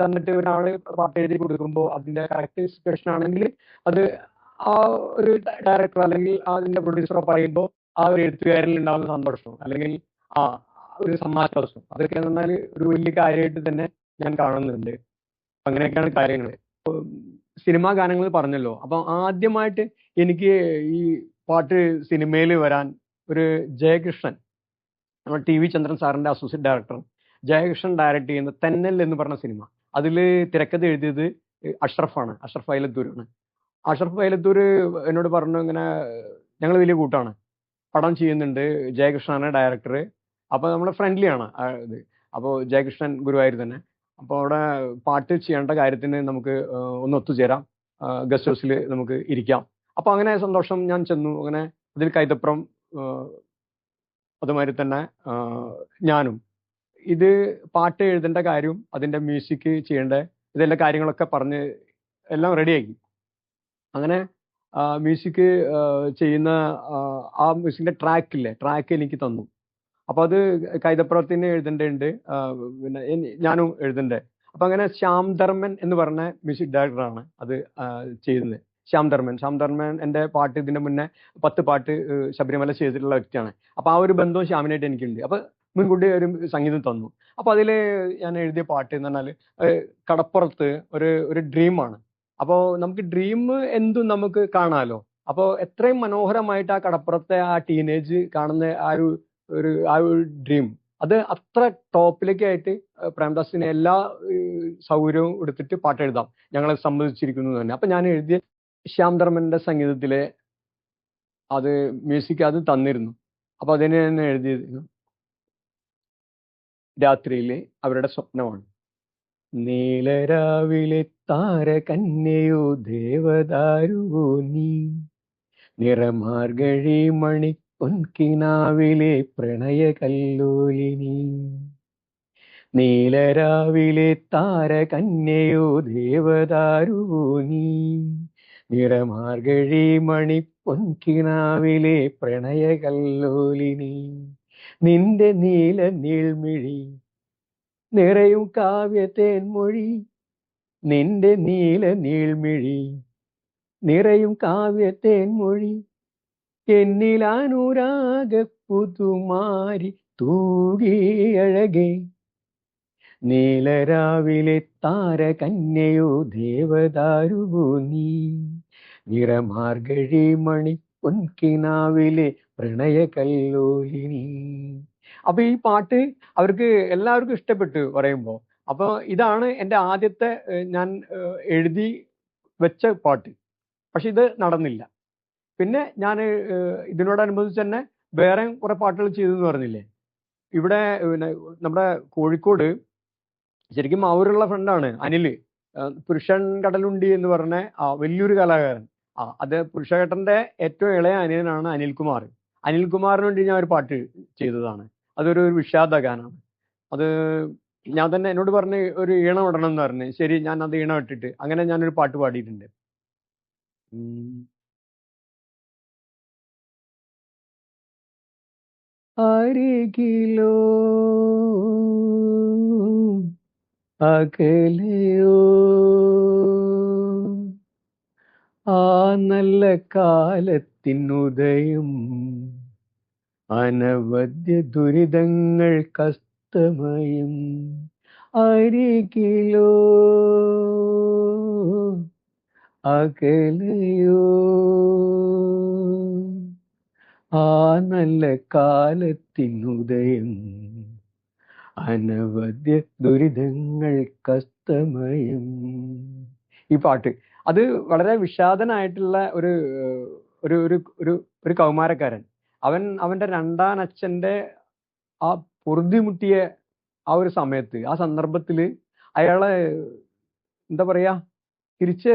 തന്നിട്ട് ഒരാള് പാട്ട് എഴുതി കൊടുക്കുമ്പോൾ അതിന്റെ കറക്റ്റ് സിറ്റുവേഷൻ ആണെങ്കിൽ അത് ആ ഒരു ഡയറക്ടർ അല്ലെങ്കിൽ അതിന്റെ പ്രൊഡ്യൂസറോ പറയുമ്പോൾ ആ ഒരു എഴുത്തുകാരിൽ ഉണ്ടാകുന്ന സന്തോഷം അല്ലെങ്കിൽ ആ ഒരു സമാശ്വാസം, അതൊക്കെ എന്നാൽ ഒരു വലിയ കാര്യമായിട്ട് തന്നെ ഞാൻ കാണുന്നുണ്ട്. അങ്ങനെയൊക്കെയാണ് കാര്യങ്ങൾ. സിനിമാ ഗാനങ്ങൾ പറഞ്ഞല്ലോ. അപ്പൊ ആദ്യമായിട്ട് എനിക്ക് ഈ പാട്ട് സിനിമയിൽ വരാൻ ഒരു ജയകൃഷ്ണൻ, നമ്മൾ ടി വി ചന്ദ്രൻ സാറിന്റെ അസോസിയേറ്റ് ഡയറക്ടർ ജയകൃഷ്ണൻ ഡയറക്ട് ചെയ്യുന്ന തെന്നൽ എന്ന് പറഞ്ഞ സിനിമ, അതിൽ തിരക്കഥ എഴുതിയത് അഷ്റഫാണ്, അഷ്റഫ് അയലത്തൂരാണ്. അഷ്റഫ് അയലത്തൂർ എന്നോട് പറഞ്ഞു, ഇങ്ങനെ ഞങ്ങൾ വലിയ കൂട്ടാണ്, പടം ചെയ്യുന്നുണ്ട്, ജയകൃഷ്ണനാണ് ഡയറക്ടർ, അപ്പോൾ നമ്മുടെ ഫ്രണ്ട്ലിയാണ് ഇത്. അപ്പോൾ ജയകൃഷ്ണൻ ഗുരുവായൂർ തന്നെ, അപ്പോൾ അവിടെ പാട്ട് ചെയ്യേണ്ട കാര്യത്തിന് നമുക്ക് ഒന്ന് ഒത്തുചേരാം, ഗസ്റ്റ് ഹൗസിൽ നമുക്ക് ഇരിക്കാം. അപ്പോൾ അങ്ങനെ സന്തോഷം, ഞാൻ ചെന്നു. അങ്ങനെ അതിൽ കൈതപ്രം, അതുമാതിരി തന്നെ ഞാനും ഇത് പാട്ട് എഴുതേണ്ട കാര്യം, അതിൻ്റെ മ്യൂസിക് ചെയ്യേണ്ട ഇതെല്ലാം കാര്യങ്ങളൊക്കെ പറഞ്ഞ് എല്ലാം റെഡിയാക്കി. അങ്ങനെ മ്യൂസിക് ചെയ്യുന്ന ആ മ്യൂസിക്കിൻ്റെ ട്രാക്ക് എനിക്ക് തന്നു. അപ്പോൾ അത് കൈതപ്രത്തിന് എഴുതേണ്ടതുണ്ട്, പിന്നെ ഞാനും എഴുതണ്ടേ. അപ്പം അങ്ങനെ ശ്യാം ധർമ്മൻ എന്ന് പറഞ്ഞ മ്യൂസിക് ഡയറക്ടറാണ് അത് ചെയ്യുന്നത്. ശ്യാം ധർമ്മൻ എൻ്റെ പാട്ട് ഇതിൻ്റെ മുന്നേ 10 പാട്ട് ശബരിമല ചെയ്തിട്ടുള്ള വ്യക്തിയാണ്. അപ്പോൾ ആ ഒരു ബന്ധവും ശ്യാമിനായിട്ട് എനിക്കുണ്ട്. അപ്പോൾ മുൻകൂട്ടി ഒരു സംഗീതം തന്നു. അപ്പോൾ അതിൽ ഞാൻ എഴുതിയ പാട്ട് എന്ന് പറഞ്ഞാൽ കടപ്പുറത്ത് ഒരു ഡ്രീമാണ്. അപ്പോൾ നമുക്ക് ഡ്രീം എന്തും നമുക്ക് കാണാമല്ലോ. അപ്പോൾ എത്രയും മനോഹരമായിട്ട് ആ കടപ്പുറത്തെ ആ ടീനേജ് കാണുന്ന ആ ഒരു ഡ്രീം, അത് അത്ര ടോപ്പിലേക്കായിട്ട് പ്രേംദാസിന് എല്ലാ സൗകര്യവും എടുത്തിട്ട് പാട്ട് എഴുതാം, ഞങ്ങളെ സമ്മതിച്ചിരിക്കുന്നു തന്നെ. അപ്പം ഞാൻ എഴുതിയ ശ്യാം ധർമ്മൻ്റെ സംഗീതത്തിലെ അത് മ്യൂസിക് അത് തന്നിരുന്നു. അപ്പോൾ അതിന് തന്നെ എഴുതിയത് രാത്രിയിലെ അവരുടെ സ്വപ്നമാണ്. നീലരാവിലെ താരകന്യയോ ദേവദാരുവോ നീ, നിറമാർഗഴി മണി പൊൻകിനാവിലെ പ്രണയകല്ലോലിനി. നീലരാവിലെ താരകന്യയോ ദേവദാരുവോ നീ, നിറമാർഗഴി മണി പൊൻകിനാവിലെ പ്രണയകല്ലോലിനി. നിന്റെ നീല നീൾമിഴി നിറയും കാവ്യത്തേൻമൊഴി, നിന്റെ നീല നീൾമിഴി നിറയും കാവ്യത്തേൻമൊഴി, എന്നിലാനുരാഗ പുതുമാരി തൂകി അഴകേ. നീലരാവിലെ താരകന്യയോ ദേവദാരുവോ നീ, നിറമാർഗഴി മണി പൊൻകിനാവിലെ പ്രണയകല്ലോലിനി. അപ്പൊ ഈ പാട്ട് അവർക്ക് എല്ലാവർക്കും ഇഷ്ടപ്പെട്ടു പറയുമ്പോൾ. അപ്പോൾ ഇതാണ് എൻ്റെ ആദ്യത്തെ ഞാൻ എഴുതി വെച്ച പാട്ട്. പക്ഷെ ഇത് നടന്നില്ല. പിന്നെ ഞാൻ ഇതിനോടനുബന്ധിച്ച് തന്നെ വേറെ കുറെ പാട്ടുകൾ ചെയ്തു എന്ന് പറഞ്ഞില്ലേ. ഇവിടെ പിന്നെ നമ്മുടെ കോഴിക്കോട് ശരിക്കും അവരുള്ള ഫ്രണ്ടാണ് അനിൽ, പുരുഷൻ കടലുണ്ടി എന്ന് പറഞ്ഞ വലിയൊരു കലാകാരൻ. അത് പുരുഷേട്ടൻ്റെ ഏറ്റവും ഇളയ അനിയനാണ് അനിൽകുമാർ. അനിൽകുമാറിന് വേണ്ടി ഞാൻ ഒരു പാട്ട് ചെയ്തതാണ്. അതൊരു വിഷാദ ഗാനമാണ്. അത് ഞാൻ തന്നെ എന്നോട് പറഞ്ഞ് ഒരു ഈണം ഇടണം എന്ന് പറഞ്ഞ്, ശരി ഞാൻ അത് ഈണം ഇട്ടിട്ട് അങ്ങനെ ഞാനൊരു പാട്ട് പാടിയിട്ടുണ്ട്. അരികിലോ അകലെയോ ആ നല്ല കാലത്തിനുദയം, അനവധ്യ ദുരിതങ്ങൾ കസ്തമയം. അരികിലോ അകലെയോ ആ നല്ല കാലത്തിനുദയം, അനവധ്യ ദുരിതങ്ങൾ കസ്തമയം. ഈ പാട്ട് അത് വളരെ വിഷാദനായിട്ടുള്ള ഒരു ഒരു ഒരു ഒരു കൗമാരക്കാരൻ. അവൻ്റെ രണ്ടാനച്ഛൻ്റെ ആ പൊറുതിമുട്ടിയ ആ ഒരു സമയത്ത്, ആ സന്ദർഭത്തിൽ അയാളെ എന്താ പറയാ, തിരിച്ച്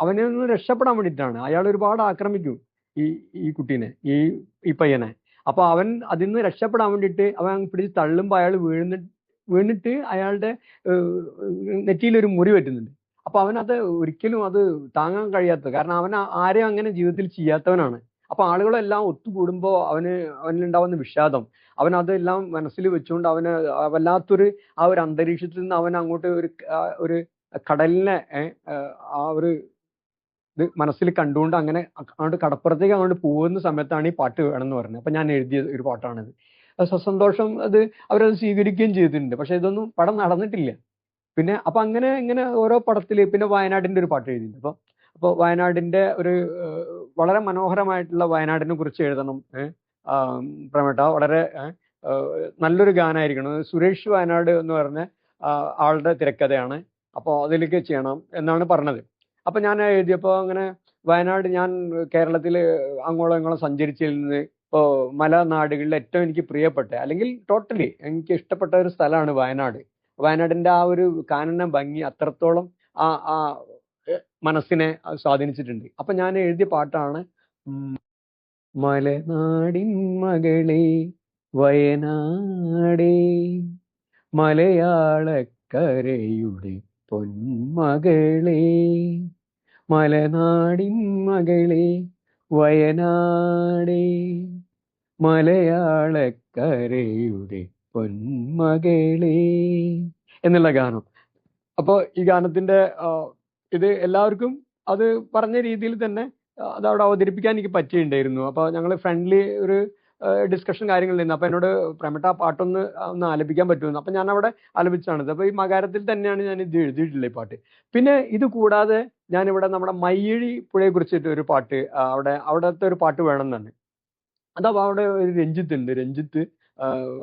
അവനെ ഒന്ന് രക്ഷപ്പെടാൻ വേണ്ടിയിട്ടാണ്. അയാൾ ഒരുപാട് ആക്രമിക്കും ഈ കുട്ടീനെ, ഈ പയ്യനെ. അപ്പൊ അവൻ അതിൽ നിന്ന് രക്ഷപ്പെടാൻ വേണ്ടിയിട്ട് അവൻ പിടിച്ച് തള്ളുമ്പോൾ അയാൾ വീണിട്ട് അയാളുടെ നെറ്റിയിലൊരു മുറി പറ്റുന്നുണ്ട്. അപ്പൊ അവനത് ഒരിക്കലും അത് താങ്ങാൻ കഴിയാത്തത്, കാരണം അവൻ ആരെയും അങ്ങനെ ജീവിതത്തിൽ ചെയ്യാത്തവനാണ്. അപ്പൊ ആളുകളെല്ലാം ഒത്തുകൂടുമ്പോൾ അവനുണ്ടാവുന്ന വിഷാദം, അവൻ അതെല്ലാം മനസ്സിൽ വെച്ചുകൊണ്ട് അവന് വല്ലാത്തൊരു ആ ഒരു അന്തരീക്ഷത്തിൽ നിന്ന് അവൻ അങ്ങോട്ട് ഒരു കടലിനെ ആ ഒരു ഇത് മനസ്സിൽ കണ്ടുകൊണ്ട് അങ്ങനെ അങ്ങോട്ട് കടപ്പുറത്തേക്ക് അങ്ങോട്ട് പോകുന്ന സമയത്താണ് ഈ പാട്ട് വേണമെന്ന് പറഞ്ഞത്. അപ്പൊ ഞാൻ എഴുതിയ ഒരു പാട്ടാണിത്. സന്തോഷം, അത് അവരത് സ്വീകരിക്കുകയും ചെയ്തിട്ടുണ്ട്. പക്ഷെ ഇതൊന്നും പടം നടന്നിട്ടില്ല. പിന്നെ അപ്പൊ ഇങ്ങനെ ഓരോ പടത്തിൽ പിന്നെ വയനാടിന്റെ ഒരു പാട്ട് എഴുതിയിട്ടുണ്ട്. അപ്പോൾ വയനാടിന്റെ ഒരു വളരെ മനോഹരമായിട്ടുള്ള വയനാടിനെ കുറിച്ച് എഴുതണം പ്രമേട്ട, വളരെ നല്ലൊരു ഗാനമായിരിക്കണം. സുരേഷ് വയനാട് എന്ന് പറഞ്ഞ ആളുടെ തിരക്കഥയാണ്. അപ്പോൾ അതിലേക്ക് ചെയ്യണം എന്നാണ് പറഞ്ഞത്. അപ്പൊ ഞാൻ എഴുതിയപ്പോൾ അങ്ങനെ വയനാട്, ഞാൻ കേരളത്തിൽ അങ്ങോളം ഇങ്ങോളം സഞ്ചരിച്ചതിൽ നിന്ന് ഇപ്പോൾ മലനാടുകളിൽ ഏറ്റവും എനിക്ക് പ്രിയപ്പെട്ട, അല്ലെങ്കിൽ ടോട്ടലി എനിക്ക് ഇഷ്ടപ്പെട്ട ഒരു സ്ഥലമാണ് വയനാട്. വയനാടിന്റെ ആ ഒരു കാനന ഭംഗി അത്രത്തോളം ആ ആ മനസ്സിനെ സ്വാധീനിച്ചിട്ടുണ്ട്. അപ്പൊ ഞാൻ എഴുതിയ പാട്ടാണ് മലനാടിൻ മകളെ വയനാടേ, മലയാളക്കരയുടെ പൊന്മകളെ, മലനാടിൻ മകളെ വയനാടേ, മലയാളക്കരയുടെ പൊന്മകളെ എന്നുള്ള ഗാനം. അപ്പോൾ ഈ ഗാനത്തിന്റെ ഇത് എല്ലാവർക്കും അത് പറഞ്ഞ രീതിയിൽ തന്നെ അത് അവിടെ അവതരിപ്പിക്കാൻ എനിക്ക് പറ്റിയിട്ടുണ്ടായിരുന്നു. അപ്പോൾ ഞങ്ങൾ ഫ്രണ്ട്ലി ഒരു ഡിസ്കഷൻ കാര്യങ്ങളുണ്ടായിരുന്നു. അപ്പോൾ എന്നോട് പ്രേമട്ട ആ പാട്ടൊന്ന് ആലപിക്കാൻ പറ്റുമെന്ന്. അപ്പം ഞാൻ അവിടെ ആലപിച്ചാണിത്. അപ്പോൾ ഈ മകാരത്തിൽ തന്നെയാണ് ഞാൻ ഇത് എഴുതിയിട്ടുള്ളത്, ഈ പാട്ട്. പിന്നെ ഇത് കൂടാതെ ഞാനിവിടെ നമ്മുടെ മയ്യഴി പുഴയെ കുറിച്ചിട്ട് ഒരു പാട്ട്, അവിടുത്തെ ഒരു പാട്ട് വേണമെന്നാണ്. അതപ്പോൾ അവിടെ ഒരു രഞ്ജിത്ത് ഉണ്ട്. രഞ്ജിത്ത്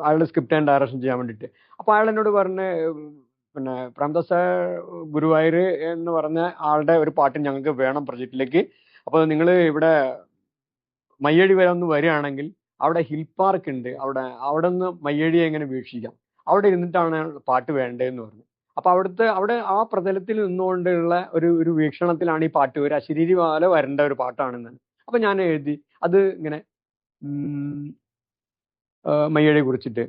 അയാളുടെ സ്ക്രിപ്റ്റ് ആൻഡ് ഡയറക്ഷൻ ചെയ്യാൻ വേണ്ടിയിട്ട്. അപ്പോൾ അയാൾ എന്നോട് പറഞ്ഞ്, പിന്നെ പ്രേംദാസ് ഗുരുവായൂർ എന്ന് പറഞ്ഞ ആളുടെ ഒരു പാട്ട് ഞങ്ങൾക്ക് വേണം പ്രൊജക്റ്റിലേക്ക്. അപ്പോൾ നിങ്ങൾ ഇവിടെ മയ്യഴി വരെ ഒന്ന് വരികയാണെങ്കിൽ അവിടെ ഹിൽ പാർക്ക് ഉണ്ട്, അവിടെ നിന്ന് മയ്യഴിയെ എങ്ങനെ വീക്ഷിക്കാം, അവിടെ ഇരുന്നിട്ടാണ് പാട്ട് വേണ്ടതെന്ന് പറഞ്ഞു. അപ്പോൾ അവിടെ ആ പ്രതലത്തിൽ നിന്നുകൊണ്ടുള്ള ഒരു വീക്ഷണത്തിലാണ് ഈ പാട്ട്, ഒരു അശരീരി പോലെ വരേണ്ട ഒരു പാട്ടാണെന്ന്. അപ്പൊ ഞാൻ എഴുതി അത് ഇങ്ങനെ മയ്യഴിയെ കുറിച്ചിട്ട്.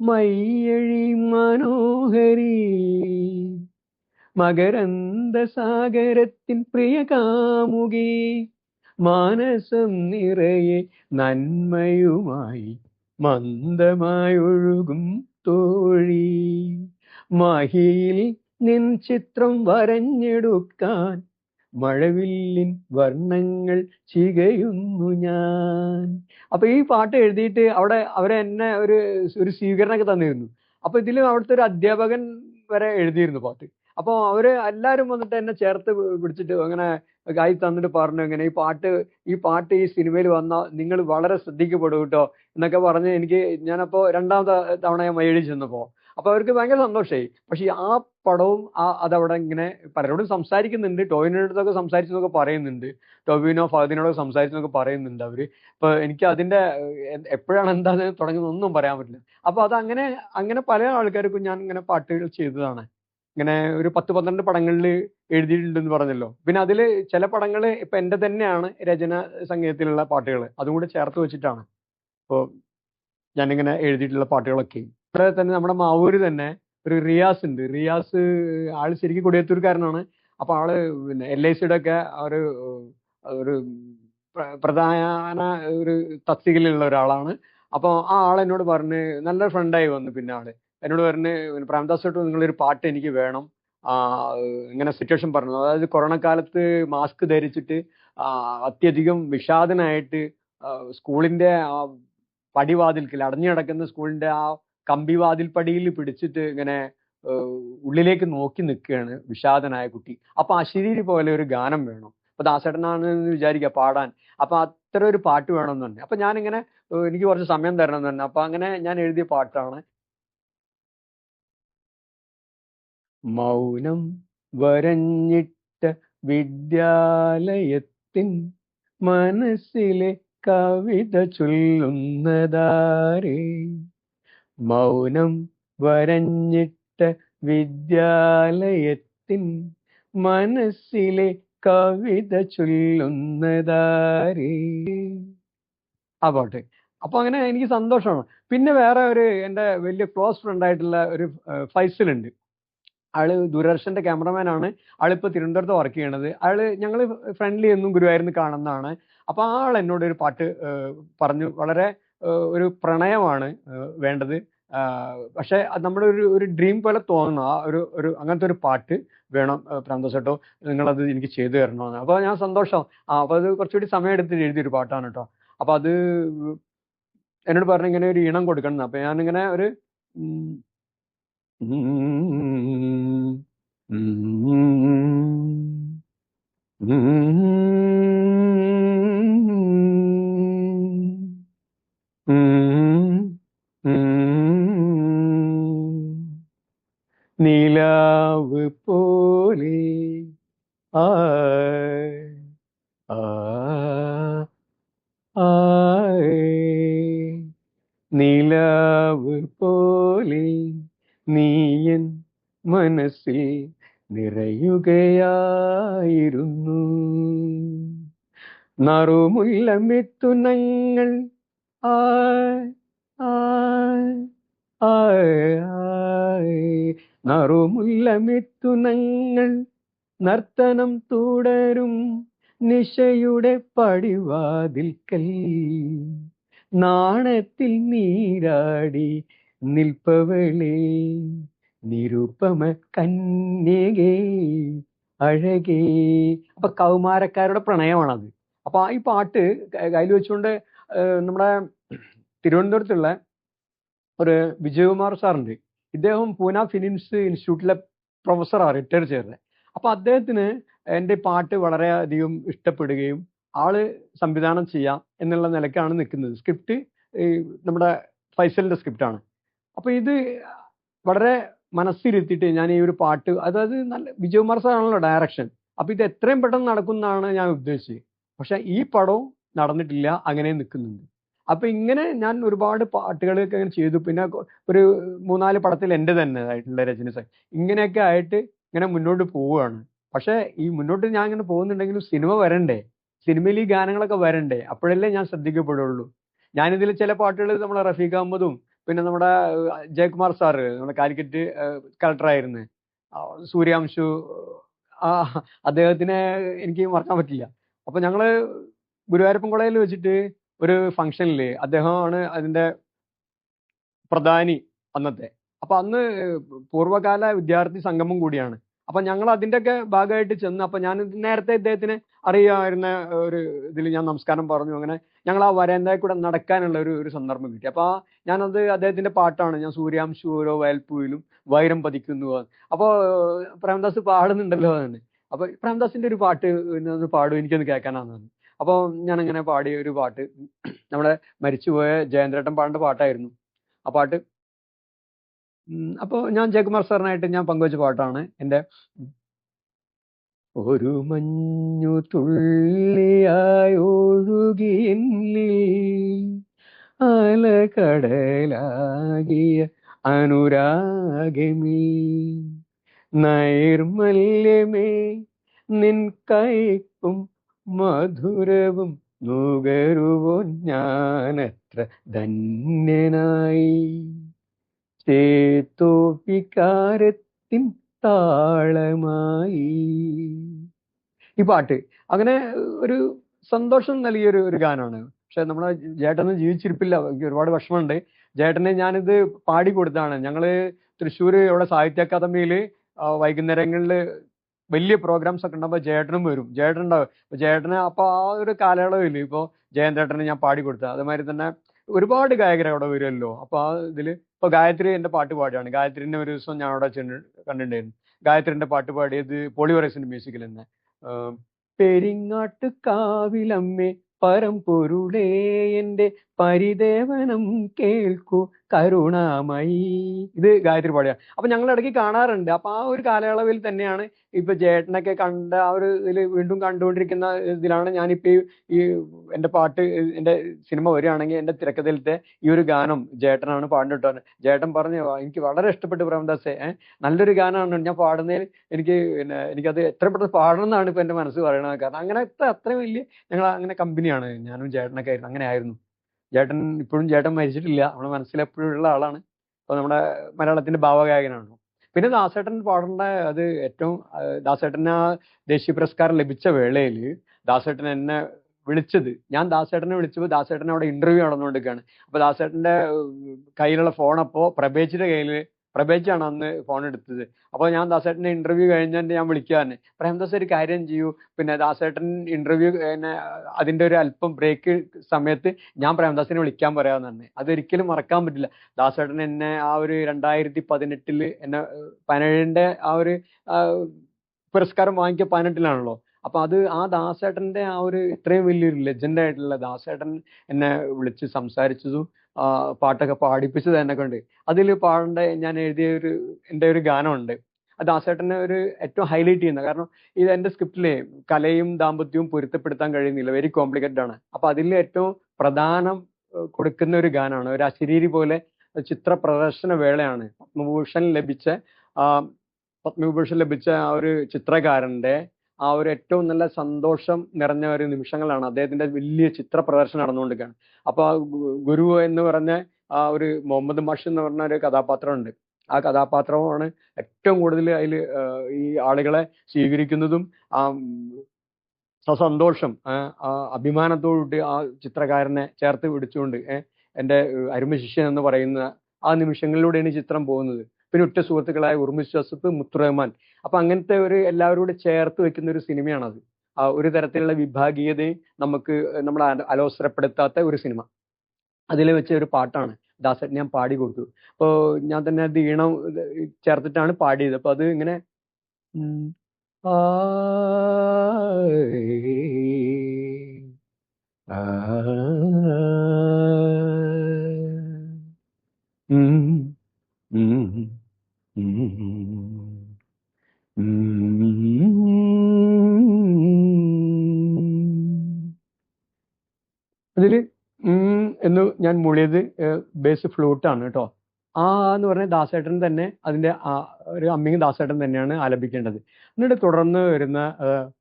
മയ്യഴി മനോഹരി മകരന്ദ സാഗരത്തിൻ പ്രിയ കാമുകി, മാനസം നിറയെ നന്മയുമായി മന്ദമായി ഒഴുകും തോഴി, മഹിയിൽ നിൻ ചിത്രം വരഞ്ഞെടുക്കാൻ മഴവില്ലിൻ വർണ്ണങ്ങൾ ചികയുന്നു ഞാൻ. അപ്പൊ ഈ പാട്ട് എഴുതിയിട്ട് അവരെ എന്നെ ഒരു സ്വീകരണമൊക്കെ തന്നിരുന്നു. അപ്പൊ ഇതിൽ അവിടുത്തെ ഒരു അധ്യാപകൻ വരെ എഴുതിയിരുന്നു പാട്ട്. അപ്പോൾ അവര് എല്ലാവരും വന്നിട്ട് എന്നെ ചേർത്ത് പിടിച്ചിട്ട് അങ്ങനെ കൈ തന്നിട്ട് പറഞ്ഞു, ഇങ്ങനെ ഈ പാട്ട് ഈ സിനിമയിൽ വന്നാൽ നിങ്ങൾ വളരെ ശ്രദ്ധിക്കപ്പെടും കേട്ടോ എന്നൊക്കെ പറഞ്ഞ് ഞാനപ്പോൾ രണ്ടാമത്തെ തവണ മയ്യഴി ചെന്നപ്പോൾ അപ്പൊ അവർക്ക് ഭയങ്കര സന്തോഷമായി. പക്ഷെ ആ പടവും അതവിടെ ഇങ്ങനെ പലരോടും സംസാരിക്കുന്നുണ്ട്, ടോവിനോയുടെ അടുത്തൊക്കെ സംസാരിച്ചെന്നൊക്കെ പറയുന്നുണ്ട്, ടോവിനോ ഫഹദിനോടൊക്കെ സംസാരിച്ചെന്നൊക്കെ പറയുന്നുണ്ട് അവര്. ഇപ്പൊ എനിക്ക് അതിന്റെ എപ്പോഴാണ് എന്താന്ന് തുടങ്ങുന്നൊന്നും പറയാൻ പറ്റില്ല. അപ്പൊ അങ്ങനെ പല ആൾക്കാർക്കും ഞാൻ ഇങ്ങനെ പാട്ടുകൾ ചെയ്തതാണ്. ഇങ്ങനെ ഒരു 10-12 പടങ്ങളിൽ എഴുതിയിട്ടുണ്ടെന്ന് പറഞ്ഞല്ലോ. പിന്നെ അതിൽ ചില പടങ്ങൾ ഇപ്പൊ എന്റെ തന്നെയാണ് രചന സംഗീതത്തിലുള്ള പാട്ടുകൾ, അതും കൂടെ ചേർത്ത് വെച്ചിട്ടാണ് ഇപ്പോൾ ഞാനിങ്ങനെ എഴുതിയിട്ടുള്ള പാട്ടുകളൊക്കെ. ഇവിടെ തന്നെ നമ്മുടെ മാവൂര് തന്നെ ഒരു റിയാസ് ഉണ്ട്. റിയാസ് ആള് ശരിക്കും കൊടിയത്തൂർക്കാരനാണ്. അപ്പൊ ആള് പിന്നെ LICയുടെ ഒക്കെ ഒരു പ്രധാന ഒരു തസ്തികയിലുള്ള ഒരാളാണ്. അപ്പോൾ ആ ആൾ എന്നോട് പറഞ്ഞ്, നല്ല ഫ്രണ്ടായി വന്നു. പിന്നെ ആള് എന്നോട് പറഞ്ഞ്, പ്രേംദാസ് തൊട്ട് നിങ്ങളൊരു പാട്ട് എനിക്ക് വേണം, ഇങ്ങനെ സിറ്റുവേഷൻ പറഞ്ഞു. അതായത് കൊറോണ കാലത്ത് മാസ്ക് ധരിച്ചിട്ട് അത്യധികം വിഷാദനായിട്ട് സ്കൂളിന്റെ പടിവാതിൽക്കൽ അടഞ്ഞു കിടക്കുന്ന സ്കൂളിന്റെ ആ കമ്പിവാതിൽ പടിയിൽ പിടിച്ചിട്ട് ഇങ്ങനെ ഉള്ളിലേക്ക് നോക്കി നിൽക്കുകയാണ് വിഷാദനായ കുട്ടി. അപ്പൊ അശരീരി പോലെ ഒരു ഗാനം വേണം. അപ്പൊ ദാസേട്ടനാണെന്ന് വിചാരിക്കുക പാടാൻ. അപ്പൊ അത്ര ഒരു പാട്ട് വേണമെന്ന് പറഞ്ഞു. അപ്പൊ ഞാനിങ്ങനെ എനിക്ക് കുറച്ച് സമയം തരണം എന്ന് പറഞ്ഞു. അപ്പൊ അങ്ങനെ ഞാൻ എഴുതിയ പാട്ടാണ് മൗനം വരഞ്ഞിട്ട വിദ്യാലയത്തിൻ മനസ്സിലെ കവിത ചൊല്ലുന്നതാരേ, മൗനം വരഞ്ഞിട്ട വിദ്യാലയത്തിൻ മനസ്സിലെ കവിത ചൊല്ലുന്നതാരേ, ആ പാട്ട്. അപ്പൊ അങ്ങനെ എനിക്ക് സന്തോഷമാണ്. പിന്നെ വേറെ എൻ്റെ വലിയ ക്ലോസ് ഫ്രണ്ട് ആയിട്ടുള്ള ഒരു ഫൈസലുണ്ട്. ആള് ദൂരദർശന്റെ ക്യാമറമാൻ ആണ്. ആളിപ്പോ തിരുവനന്തപുരത്ത് വർക്ക് ചെയ്യണത്. ഞങ്ങൾ ഫ്രണ്ട്ലി എന്നും ഗുരുവായൂരിന്ന് കാണുന്നതാണ്. അപ്പൊ ആൾ എന്നോട് ഒരു പാട്ട് പറഞ്ഞു. വളരെ ഒരു പ്രണയമാണ് വേണ്ടത്, പക്ഷെ അത് നമ്മുടെ ഒരു ഡ്രീം പോലെ തോന്നുന്നു. ആ ഒരു അങ്ങനത്തെ ഒരു പാട്ട് വേണം പ്രേംദാസ് ചേട്ടോ, നിങ്ങളത് എനിക്ക് ചെയ്തു തരണമെന്ന്. അപ്പൊ ഞാൻ സന്തോഷം. അപ്പൊ അത് കുറച്ചുകൂടി സമയം എടുത്ത് എഴുതിയൊരു പാട്ടാണ് കേട്ടോ. അപ്പൊ അത് എന്നോട് പറഞ്ഞു ഇങ്ങനെ ഒരു ഈണം കൊടുക്കണം. അപ്പൊ ഞാനിങ്ങനെ ഒരു നിലാവ് പോലെ നീയൻ മനസ്സിൽ നിറയുകയായിരുന്നു. നറുമുല്ലമിത്തുനങ്ങൾ ആയ് ആയ് ആയ് ആയ്. നറുമുല്ലമിത്തുനങ്ങൾ നർത്തനം തുടരും നിശയുടെ പടിവാതിൽക്കൽ. നാണത്തിൽ നീരാടി നിൽപ്പവളേ നിരുപമ കന്യകേ അഴകേ. അപ്പൊ കൗമാരക്കാരുടെ പ്രണയമാണത്. അപ്പൊ ഈ പാട്ട് കയ്യിൽ വെച്ചുകൊണ്ട് നമ്മുടെ തിരുവനന്തപുരത്തുള്ള ഒരു വിജയകുമാർ സാറുണ്ട്. ഇദ്ദേഹം പൂന ഫിലിംസ് ഇൻസ്റ്റിറ്റ്യൂട്ടിലെ പ്രൊഫസറാണ്, റിട്ടയർ ചെയ്തത്. അപ്പൊ അദ്ദേഹത്തിന് എൻ്റെ പാട്ട് വളരെയധികം ഇഷ്ടപ്പെടുകയും ആള് സംവിധാനം ചെയ്യാം എന്നുള്ള നിലക്കാണ് നിൽക്കുന്നത്. സ്ക്രിപ്റ്റ് നമ്മുടെ ഫൈസലിന്റെ സ്ക്രിപ്റ്റാണ്. അപ്പൊ ഇത് വളരെ മനസ്സിരുത്തിയിട്ട് ഞാൻ ഈ ഒരു പാട്ട്, അതായത് നല്ല വിജയകുമാർ സാറാണല്ലോ ഡയറക്ഷൻ, അപ്പൊ ഇത് എത്രയും പെട്ടെന്ന് നടക്കുന്നതാണ് ഞാൻ ഉദ്ദേശിച്ചത്. പക്ഷെ ഈ പടവും നടന്നിട്ടില്ല, അങ്ങനെ നിൽക്കുന്നുണ്ട്. അപ്പൊ ഇങ്ങനെ ഞാൻ ഒരുപാട് പാട്ടുകളൊക്കെ ഇങ്ങനെ ചെയ്തു. പിന്നെ ഒരു 3-4 പടത്തിൽ എൻ്റെ തന്നെ ആയിട്ടുള്ള രചന ഇങ്ങനെയൊക്കെ ആയിട്ട് ഇങ്ങനെ മുന്നോട്ട് പോവുകയാണ്. പക്ഷെ ഈ മുന്നോട്ട് ഞാൻ ഇങ്ങനെ പോകുന്നുണ്ടെങ്കിലും സിനിമ വരണ്ടേ, സിനിമയിൽ ഈ ഗാനങ്ങളൊക്കെ വരണ്ടേ, അപ്പോഴല്ലേ ഞാൻ ശ്രദ്ധിക്കപ്പെടുള്ളൂ. ഞാനിതിൽ ചില പാട്ടുകൾ നമ്മളെ റഫീഖ് അഹമ്മദും പിന്നെ നമ്മുടെ ജയകുമാർ സാറ്, നമ്മുടെ കാലിക്കറ്റ് കളക്ടറായിരുന്നു സൂര്യാംശു, അദ്ദേഹത്തിനെ എനിക്ക് മറക്കാൻ പറ്റില്ല. അപ്പൊ ഞങ്ങള് ഗുരുവായൂരപ്പൻ കോളേജിൽ വെച്ചിട്ട് ഒരു ഫംഗ്ഷനിൽ അദ്ദേഹമാണ് അതിന്റെ പ്രധാനി അന്നത്തെ. അപ്പൊ അന്ന് പൂർവ്വകാല വിദ്യാർത്ഥി സംഗമം കൂടിയാണ്. അപ്പൊ ഞങ്ങൾ അതിൻ്റെയൊക്കെ ഭാഗമായിട്ട് ചെന്ന്, അപ്പൊ ഞാൻ നേരത്തെ ഇദ്ദേഹത്തിന് അറിയാമായിരുന്ന ഒരു ഇതിൽ ഞാൻ നമസ്കാരം പറഞ്ഞു. അങ്ങനെ ഞങ്ങൾ ആ വരാന്തയിൽ കൂടെ നടക്കാനുള്ള ഒരു സന്ദർഭം കിട്ടി. അപ്പൊ ഞാനത് അദ്ദേഹത്തിന്റെ പാട്ടാണ്, ഞാൻ സൂര്യാംശു ഓരോ വയൽപ്പൂവിലും വൈരം പതിക്കുന്നു. അപ്പോൾ പ്രേംദാസ് പാടുന്നുണ്ടല്ലോ തന്നെ. അപ്പൊ പ്രേംദാസിന്റെ ഒരു പാട്ട് പാടും, എനിക്കൊന്ന് കേൾക്കാനാന്ന് പറഞ്ഞു. അപ്പോൾ ഞാനങ്ങനെ പാടിയ ഒരു പാട്ട് നമ്മുടെ മരിച്ചുപോയ ജയന്ത്രേട്ടൻ പാടേണ്ട പാട്ടായിരുന്നു ആ പാട്ട്. അപ്പോൾ ഞാൻ ജയകുമാർ സാറിനായിട്ട് ഞാൻ പങ്കുവച്ച പാട്ടാണ് എൻ്റെ. ഒരു മഞ്ഞു തുള്ളിയായി ഒഴുകിയെന്നിൽ അലകടലാകിയ അനുരാഗമേ നൈർമല്യമേ നിൻ കൈപ്പും മധുരവും നുകരുവോൻ ഞാനത്ര ധന്യനായി ചേത്തോപ്പിക്കാരത്തിൻ താളമായി. ഈ പാട്ട് അങ്ങനെ ഒരു സന്തോഷം നൽകിയൊരു ഒരു ഗാനമാണ്. പക്ഷെ നമ്മളെ ജേട്ടന് ജീവിച്ചിരിപ്പില്ല, എനിക്ക് ഒരുപാട് വിഷമമുണ്ട്. ജേട്ടനെ ഞാനിത് പാടിക്കൊടുത്താണ്. ഞങ്ങള് തൃശ്ശൂർ ഇവിടെ സാഹിത്യ അക്കാദമിയിൽ വൈകുന്നേരങ്ങളിൽ വലിയ പ്രോഗ്രാംസ് ഒക്കെ ഉണ്ടാകുമ്പോൾ ജേട്ടനും വരും, ജേട്ടൻ ഉണ്ടാവും. അപ്പൊ ജേട്ടന് അപ്പൊ ആ ഒരു കാലയളവിൽ ഇപ്പോൾ ജയന്തേട്ടനെ ഞാൻ പാടിക്കൊടുത്ത അതുമാതിരി തന്നെ ഒരുപാട് ഗായകർ അവിടെ വരുമല്ലോ. അപ്പൊ ആ ഇതില് ഇപ്പൊ ഗായത്രി എന്റെ പാട്ട് പാടുകയാണ്. ഗായത്രിന്റെ ഒരു ദിവസം ഞാൻ അവിടെ കണ്ടിട്ടുണ്ടായിരുന്നു. ഗായത്രിന്റെ പാട്ട് പാടിയത് പോളിവറൈസിന്റെ മ്യൂസിക്കിൽ തന്നെ. പെരിങ്ങാട്ട് കാവിലമ്മേ പരമ്പൊരുളേ എൻ്റെ പരിദേവനം കേൾക്കൂ കരുണാമയി. ഇത് ഗായത്രി പാടുക. അപ്പൊ ഞങ്ങൾ ഇടയ്ക്ക് കാണാറുണ്ട്. അപ്പൊ ആ ഒരു കാലയളവിൽ തന്നെയാണ് ഇപ്പൊ ജേട്ടനൊക്കെ കണ്ട ആ ഒരു ഇതിൽ വീണ്ടും കണ്ടുകൊണ്ടിരിക്കുന്ന ഇതിലാണ് ഞാനിപ്പോ ഈ എൻ്റെ പാട്ട്, എൻ്റെ സിനിമ വരികയാണെങ്കിൽ എൻ്റെ തിരക്കഥയിലത്തെ ഈ ഒരു ഗാനം ജേട്ടനാണ് പാടിട്ടാണ്. ജേട്ടൻ പറഞ്ഞു എനിക്ക് വളരെ ഇഷ്ടപ്പെട്ടു പ്രേംദാസെ, നല്ലൊരു ഗാനമാണ് ഞാൻ പാടുന്നതിൽ എനിക്ക് എനിക്കത് എത്ര പെട്ടെന്ന് പാടണം എന്നാണ് ഇപ്പൊ എൻ്റെ മനസ്സ് പറയണത്. കാരണം അങ്ങനത്തെ അത്രയും വലിയ ഞങ്ങൾ അങ്ങനെ കമ്പനിയാണ് ഞാനും ജേട്ടനൊക്കെ ആയിരുന്നു, അങ്ങനെ ആയിരുന്നു. ജേട്ടൻ ഇപ്പോഴും ജേട്ടൻ മരിച്ചിട്ടില്ല, നമ്മുടെ മനസ്സിലെപ്പോഴും ഉള്ള ആളാണ്. അപ്പൊ നമ്മുടെ മലയാളത്തിന്റെ ഭാവഗായകനാണ്. പിന്നെ ദാസേട്ടൻ പാടേണ്ട അത് ഏറ്റവും ദാസേട്ടന് ആ ദേശീയ പുരസ്കാരം ലഭിച്ച വേളയിൽ ദാസേട്ടൻ എന്നെ വിളിച്ചത്, ഞാൻ ദാസേട്ടനെ വിളിച്ചപ്പോൾ ദാസേട്ടൻ അവിടെ ഇന്റർവ്യൂ നടന്നുകൊണ്ടിരിക്കുകയാണ്. അപ്പൊ ദാസേട്ടന്റെ കയ്യിലുള്ള ഫോൺ അപ്പോ പ്രഭേച്ചിന്റെ കയ്യിൽ, പ്രഭേച്ചാണ് അന്ന് ഫോൺ എടുത്തത്. അപ്പോൾ ഞാൻ ദാസേട്ടൻ്റെ ഇന്റർവ്യൂ കഴിഞ്ഞിട്ട് ഞാൻ വിളിക്കാന്ന്, പ്രേംദാസ് ഒരു കാര്യം ചെയ്യൂ, പിന്നെ ദാസേട്ടൻ ഇന്റർവ്യൂ അതിന്റെ ഒരു അല്പം ബ്രേക്ക് സമയത്ത് ഞാൻ പ്രേംദാസിനെ വിളിക്കാൻ പറയാമെന്ന് പറഞ്ഞു. അതൊരിക്കലും മറക്കാൻ പറ്റില്ല. ദാസേട്ടൻ എന്നെ ആ ഒരു 2018 എന്നെ 17ന്റെ ആ ഒരു പുരസ്കാരം വാങ്ങിക്കുക 18-ലാണല്ലോ. അപ്പൊ അത് ആ ദാസേട്ടന്റെ ആ ഒരു ഇത്രയും വലിയൊരു ലെജൻഡ് ആയിട്ടുള്ള ദാസേട്ടൻ എന്നെ വിളിച്ച് സംസാരിച്ചതും പാട്ടൊക്കെ പാടിപ്പിച്ചത് എന്നെ കൊണ്ട്. അതിൽ പാടേണ്ട ഞാൻ എഴുതിയ എൻ്റെ ഒരു ഗാനമുണ്ട്. അത് ദാസേട്ടനെ ഒരു ഏറ്റവും ഹൈലൈറ്റ് ചെയ്യുന്ന, കാരണം ഇത് എൻ്റെ സ്ക്രിപ്റ്റിലെ കലയും ദാമ്പത്യവും പൊരുത്തപ്പെടുത്താൻ കഴിയുന്നില്ല, വെരി കോംപ്ലിക്കേറ്റഡ് ആണ്. അപ്പൊ അതിൽ ഏറ്റവും പ്രധാനം കൊടുക്കുന്ന ഒരു ഗാനമാണ്. ഒരു അശരീരി പോലെ ചിത്ര പ്രദർശന വേളയാണ്. ആ പത്മവിഭൂഷൺ ലഭിച്ച ആ ഒരു ചിത്രകാരന്റെ ആ ഒരു ഏറ്റവും നല്ല സന്തോഷം നിറഞ്ഞ ഒരു നിമിഷങ്ങളാണ്. അദ്ദേഹത്തിന്റെ വലിയ ചിത്ര പ്രദർശനം നടന്നുകൊണ്ടിരിക്കുകയാണ്. അപ്പൊ ആ ഗുരു എന്ന് പറഞ്ഞ ആ ഒരു മുഹമ്മദ് മാഷ് എന്ന് പറഞ്ഞ ഒരു കഥാപാത്രമുണ്ട്. ആ കഥാപാത്രമാണ് ഏറ്റവും കൂടുതൽ അതിൽ ഈ ആളുകളെ സ്വീകരിക്കുന്നതും ആ സസന്തോഷം ആ അഭിമാനത്തോടുകൂടി ആ ചിത്രകാരനെ ചേർത്ത് പിടിച്ചുകൊണ്ട് എൻ്റെ അരുമ ശിഷ്യൻ എന്ന് പറയുന്ന ആ നിമിഷങ്ങളിലൂടെയാണ് ഈ ചിത്രം പോകുന്നത്. പിന്നെ ഉറ്റ സുഹൃത്തുക്കളായ ഉർമിസ് ജോസഫ്, മുത്തുറഹ്മാൻ. അപ്പൊ അങ്ങനത്തെ ഒരു എല്ലാവരോടും ചേർത്ത് വെക്കുന്ന ഒരു സിനിമയാണത്. ഒരു തരത്തിലുള്ള വിഭാഗീയതയും നമുക്ക് നമ്മളെ അലോസരപ്പെടുത്താത്ത ഒരു സിനിമ. അതിൽ വെച്ച ഒരു പാട്ടാണ് ദാസേട്ടൻ ഞാൻ പാടി കൊടുത്തു. അപ്പോ ഞാൻ തന്നെ അത് ഈണം ചേർത്തിട്ടാണ് പാടിയത്. അപ്പൊ അത് ഇങ്ങനെ ആ അതില് എന്ന് ഞാൻ മൂളിയത് ബേസ് ഫ്ലൂട്ടാണ് കേട്ടോ. ആ എന്ന് പറഞ്ഞ ദാസേട്ടൻ തന്നെ അതിന്റെ ഒരു അമ്മിങ് ദാസേട്ടൻ തന്നെയാണ് ആലപിക്കേണ്ടത്. എന്നിട്ട് തുടർന്ന് വരുന്ന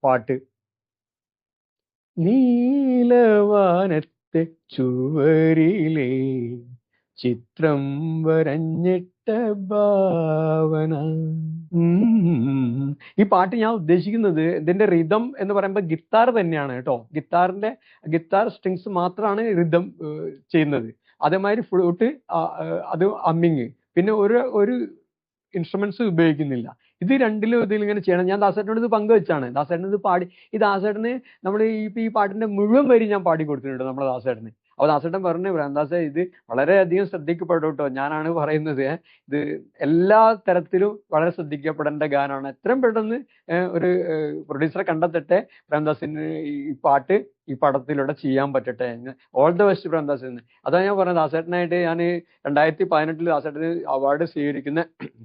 പാട്ട് നീലവാനത്തെ ചുവരിലെ ചിത്രം വരഞ്ഞിട്ട ഭാവന. ഈ പാട്ട് ഞാൻ ഉദ്ദേശിക്കുന്നത് ഇതിന്റെ റിതം എന്ന് പറയുമ്പോൾ ഗിത്താർ തന്നെയാണ് കേട്ടോ. ഗിത്താർ സ്ട്രിങ്സ് മാത്രമാണ് റിതം ചെയ്യുന്നത്. അതേമാതിരി ഫ്ലൂട്ട് അത് അമ്മിങ്, പിന്നെ ഒരു ഇൻസ്ട്രുമെന്റ്സ് ഉപയോഗിക്കുന്നില്ല. ഇത് രണ്ടിലും ഇതിലിങ്ങനെ ചെയ്യണം. ഞാൻ ദാസേട്ടനോട് ഇത് പങ്കുവെച്ചാണ്. ദാസേട്ടൻ ഇത് പാടി, ഈ ദാസേട്ടന് നമ്മൾ ഈ പാട്ടിന്റെ മുഴുവൻ വരി ഞാൻ പാടി കൊടുത്തിട്ടുണ്ട് നമ്മുടെ ദാസേട്ടന്. അപ്പൊ ദാസേട്ടൻ പറഞ്ഞു, ദാസേ ഇത് വളരെയധികം ശ്രദ്ധിക്കപ്പെടും കേട്ടോ, ഞാനാണ് പറയുന്നത്. ഇത് എല്ലാ തരത്തിലും വളരെ ശ്രദ്ധിക്കപ്പെടേണ്ട ഗാനമാണ്. എത്രയും പെട്ടെന്ന് ഒരു പ്രൊഡ്യൂസറെ കണ്ടെത്തട്ടെ, പ്രേംദാസിന് ഈ പാട്ട് ഈ പടത്തിലൂടെ ചെയ്യാൻ പറ്റട്ടെ. ഓൾ ദ ബെസ്റ്റ് പ്രേംദാസ് എന്ന്. അതാണ് ഞാൻ പറഞ്ഞത്. ദാസേട്ടനായിട്ട് ഞാൻ 2018 ദാസേട്ടന് അവാർഡ് സ്വീകരിക്കുന്ന,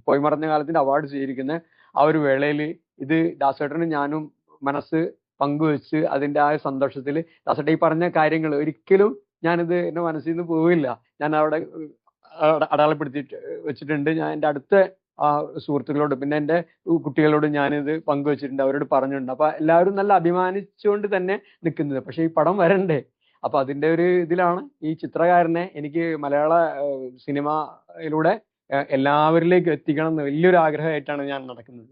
പോയിമറഞ്ഞ കാലത്തിന്റെ അവാർഡ് സ്വീകരിക്കുന്ന ആ ഒരു വേളയിൽ ഇത് ദാസേട്ടനും ഞാനും മനസ്സ് പങ്കുവെച്ച് അതിന്റെ ആ സന്തോഷത്തിൽ ദാസേട്ടൻ ഈ പറഞ്ഞ കാര്യങ്ങൾ ഒരിക്കലും ഞാനിത് എന്റെ മനസ്സിൽ നിന്ന് പോവില്ല. ഞാൻ അവിടെ അടയാളപ്പെടുത്തിയിട്ട് വെച്ചിട്ടുണ്ട്. ഞാൻ എൻ്റെ അടുത്ത സുഹൃത്തുക്കളോട് പിന്നെ എൻ്റെ കുട്ടികളോട് ഞാനിത് പങ്കുവെച്ചിട്ടുണ്ട്, അവരോട് പറഞ്ഞിട്ടുണ്ട്. അപ്പൊ എല്ലാവരും നല്ല അഭിമാനിച്ചുകൊണ്ട് തന്നെ നിൽക്കുന്നത്. പക്ഷെ ഈ പടം വരണ്ടേ? അപ്പൊ അതിന്റെ ഒരു ഇതിലാണ് ഈ ചിത്രകാരനെ എനിക്ക് മലയാള സിനിമയിലൂടെ എല്ലാവരിലേക്കും എത്തിക്കണം എന്ന് വലിയൊരു ആഗ്രഹമായിട്ടാണ് ഞാൻ നടക്കുന്നത്.